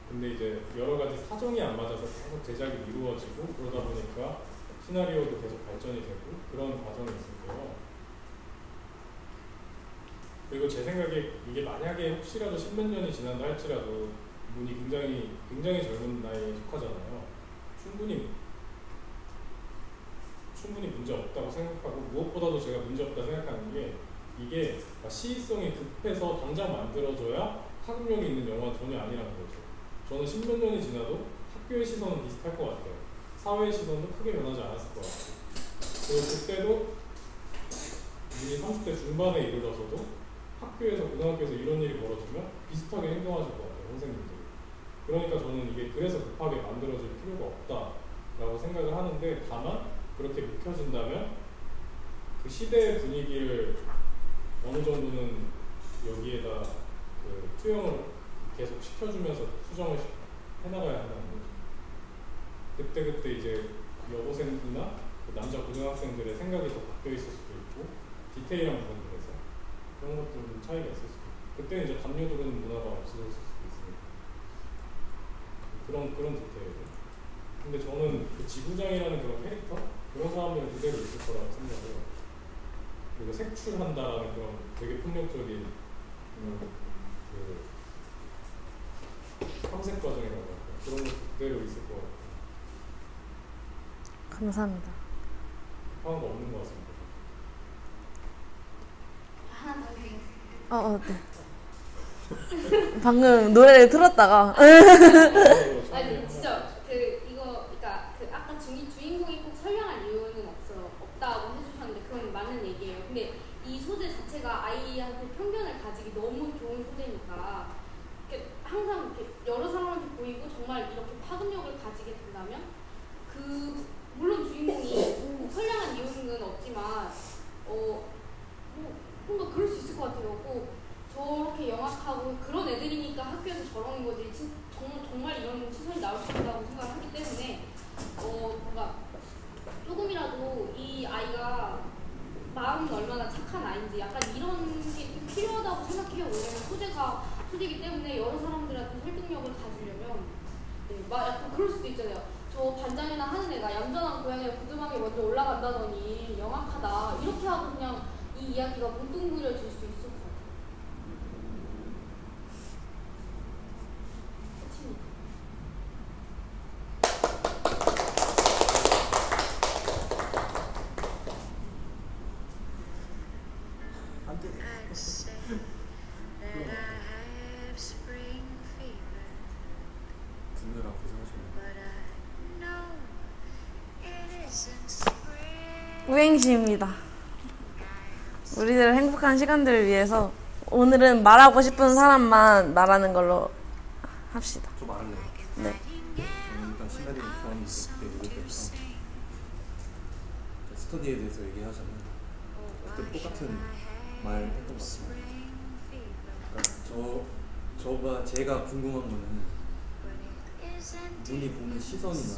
E: 근데 이제 여러 가지 사정이 안 맞아서 계속 제작이 이루어지고 그러다 보니까 시나리오도 계속 발전이 되고 그런 과정이 있을 거예요. 그리고 제 생각에 이게 만약에 혹시라도 10몇 년이 지난다 할지라도 문이 굉장히 젊은 나이에 속하잖아요. 충분히 문제 없다고 생각하고, 무엇보다도 제가 문제 없다 생각하는 게 이게 시의성이 급해서 당장 만들어져야 파급력이 있는 영화는 전혀 아니라는 거죠. 저는 10몇 년이 지나도 학교의 시선은 비슷할 것 같아요. 사회의 시선도 크게 변하지 않았을 것 같아요. 그리고 그때도 이미 30대 중반에 이르러서도 학교에서 고등학교에서 이런 일이 벌어지면 비슷하게 행동하실 것 같아요, 선생님들이. 그러니까 저는 이게 그래서 급하게 만들어질 필요가 없다라고 생각을 하는데, 다만 그렇게 묵혀진다면 그 시대의 분위기를 어느 정도는 여기에다 투영을 계속 시켜주면서 수정을 해나가야 한다는 거죠. 그때 이제 여고생이나 남자 고등학생들의 생각이 더 바뀌어 있을 수도 있고, 디테일한 부분들에서 그런 것들은 차이가 있을 수도 있고, 그때 이제 담요도는 문화가 없어졌을 수도 있으니까 그런 디테일. 근데 저는 그 지부장이라는 그런 캐릭터, 그런 사람들은 그대로 있을 거라고 생각해요. 그리고 색출한다라는 그런 되게 폭력적인 탐색 과정이라고 할까, 그런 거 그대로 있을 것 같아요.
A: 감사합니다.
E: 급한 거 없는 것 같습니다.
F: 하나 더 해.
A: 네. 방금 노래를 틀었다가
F: 아니 진짜 그러니까 아까 주인공이 꼭 선량한 이유는 없다고 해주셨는데 그건 맞는 얘기예요. 근데 이 소재 자체가 아이한테 편견을 가지기 너무 좋은 소재니까 항상 이렇게 여러 사람한테 보이고 정말 이렇게 파급력을 가지게 된다면 물론 주인공이 선량한 이유는 없지만 뭔가 그럴 수 있을 것 같아요. 꼭 저렇게 영악하고 저런 거지 정말 이런 시선이 나올 수 있다고 생각을 하기 때문에 뭔가 조금이라도 이 아이가 마음은 얼마나 착한 아이인지 약간 이런 게 좀 필요하다고 생각해요. 왜냐면 소재이기 때문에 여러 사람들한테 설득력을 가지려면 막 약간 그럴 수도 있잖아요. 저 반장이나 하는 애가 얌전한 고양이가 부두막에 먼저 올라간다더니 영악하다 이렇게 하고 그냥 이 이야기가 뭉뚱그려질 수 있을 것 같아요. 끝입니다.
D: 안 돼. 듣느라 고생하셨네요.
A: 우행시입니다. 우리들의 행복한 시간들을 위해서 오늘은 말하고 싶은 사람만 말하는 걸로 합시다.
D: 좀 말할래요.
A: 네.
D: 저는 일단 시나리오 좋아하는데 그때 모르겠어서 스터디에 대해서 얘기하자면 그때 똑같은 말 했던 것 같습니다. 그러니까 제가 궁금한 거는 눈이 보는 시선이나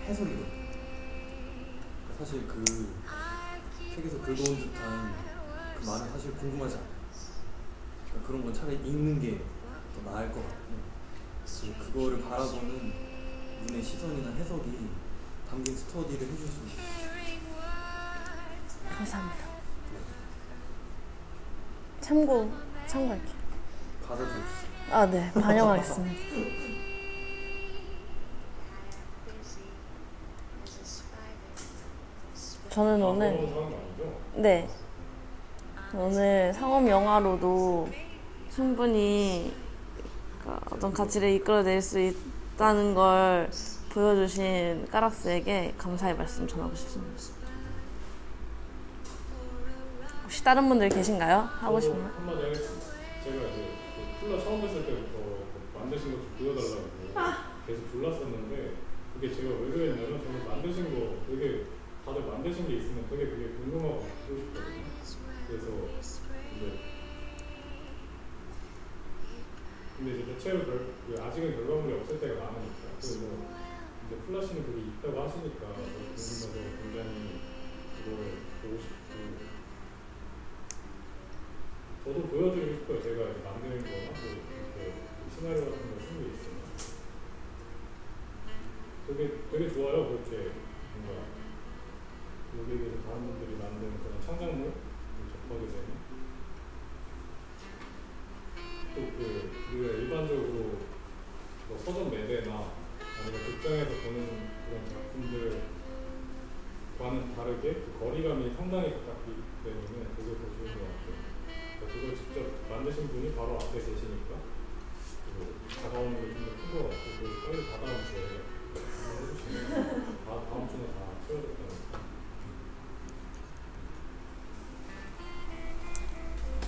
D: 해석이거든요. 그러니까 사실 그 책에서 긁어온 듯한 그 말은 사실 궁금하지 않아요. 그러니까 그런 건 차라리 읽는 게 더 나을 것 같고, 그리고 그거를 바라보는 눈의 시선이나 해석이 담긴 스터디를 해주셨으면 좋겠어요.
A: 감사합니다. 참고할게요.
D: 받아들여주세요.
A: 아, 네. 반영하겠습니다. 저는 오늘
E: 그런 상황이 아니죠?
A: 네. 오늘 상업 영화로도 충분히 어떤 가치를 이끌어낼 수 있다는 걸 보여주신 까락스에게 감사의 말씀 전하고 싶습니다. 혹시 다른 분들 계신가요? 하고 싶은 말?
E: 한마디 하겠습니다. 제가 이제 그 쿨러 처음 뵀을 때부터 만드신 거 좀 보여달라고 계속 불렀었는데, 그게 제가 왜 그랬냐면 정말 만드신 거 되게 다들 만드신 게 있으면 되게 그게 궁금하고 보고 싶거든요. 그래서 근데 이제 대체로 아직은 결과물이 없을 때가 많으니까, 그래서 이제 플라시는 그게 있다고 하시니까 궁금해서 굉장히 그걸 보고 싶고, 저도 보여드리고 싶어요. 제가 이제 만드는 거나 뭐 이렇게 시나리오 같은 거 쓴 게 있으면 되게 좋아요. 그렇게 뭔가 여기에 대해서 다른 분들이 만든 그런 창작물 접하게 되는. 또 우리가 일반적으로 뭐 서점 매대나 아니면 극장에서 보는 그런 작품들과는 다르게 그 거리감이 상당히 가깝기 때문에 그게 더 좋은 것 같아요. 그러니까 그걸 직접 만드신 분이 바로 앞에 계시니까 다가오는 게 좀 더 큰 것 같고, 빨리 다다음 주에 해주시면 다음 주는 다 채워졌다니까.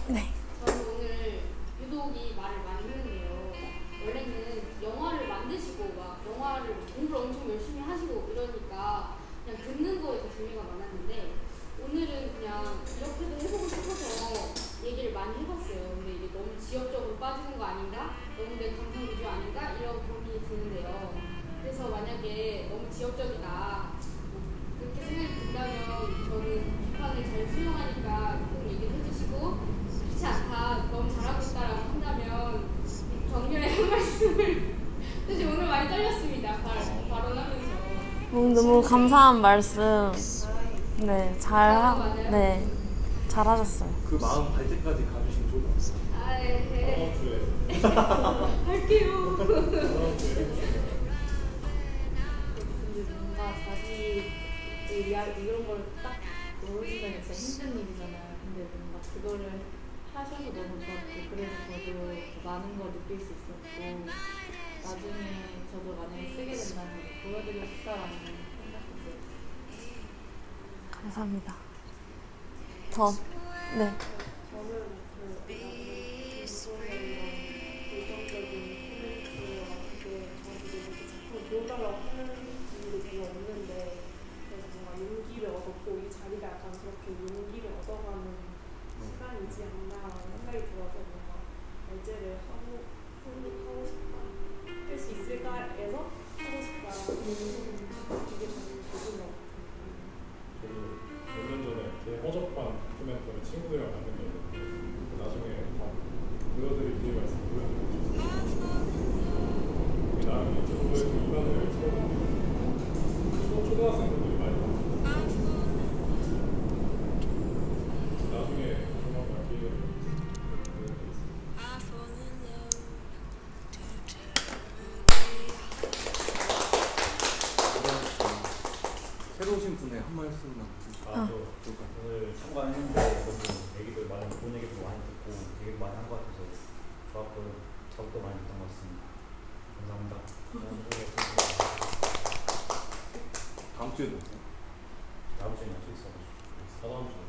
A: 네.
F: 저는 오늘 유독 말을 많이 했는데요. 원래는 영화를 만드시고 막 영화를 공부를 엄청 열심히 하시고 이러니까 그냥 듣는 거에 더 재미가 많았는데, 오늘은 그냥 이렇게도 해보고 싶어서 얘기를 많이 해봤어요. 근데 이게 너무 지역적으로 빠지는 거 아닌가? 너무 내 감상 위주 아닌가? 이런 고민이 드는데요. 그래서 만약에 너무 지역적이다 그렇게 생각이 든다면 저는 비판을 잘 수용하니까 꼭 얘기를 해주시고, 그렇지 않다, 너무 잘하고 있다라고 한다면 격려의 한 말씀을 사실 오늘 많이 떨렸습니다. 발언하면서
A: 너무 감사한 말씀. 네, 네, 잘하셨어요.
D: 그 마음 갈 때까지 가주시면 좋을 것 같아요.
F: 아, 네.
E: 다음 주에
F: 할게요.
E: 다음 주에 해주시면.
C: 근데 뭔가 자기 이런 걸 딱 보여준다는 게 진짜 힘든 일이잖아요. 근데 뭔가 그거를 하셔서 너무 좋았고, 그래서 저도 많은 걸 느낄 수 있었고, 나중에 저도 만약에 쓰게 된다면 보여드리고 싶다라는 생각이 들었어요.
A: 감사합니다. 네.
H: 저는 긍정적인 코멘트와 그게 저한테 이렇게 작품을 보여달라고 하는 분들이 별로 없는데, 그래서 뭔가 용기를 얻었고 이 자리가 약간 그렇게 용기를 얻어가는 시간이지 않나라는 생각이 들어서 뭔가 발제를 하고 싶고
E: 친구들이랑 만든 게 있는데 나중에 그거들이 뒤에 말씀 보여드리고 싶어요. 나는 유튜브에서 2만을 찍었는데 초등학생들이 많이 봤어요. 나중에 조만간 기회를
D: 새로 오신 분의 한 말씀만.
I: 오늘 참관했는데 너무 얘기도 많이 좋은 얘기도 많이 듣고 되게 많이 한 것 같아서 좋았고 자극도 많이 됐던 것 같습니다. 감사합니다.
D: 다음 주에도
I: 다음 주에 약속 있어가지고.
E: 다다음 주에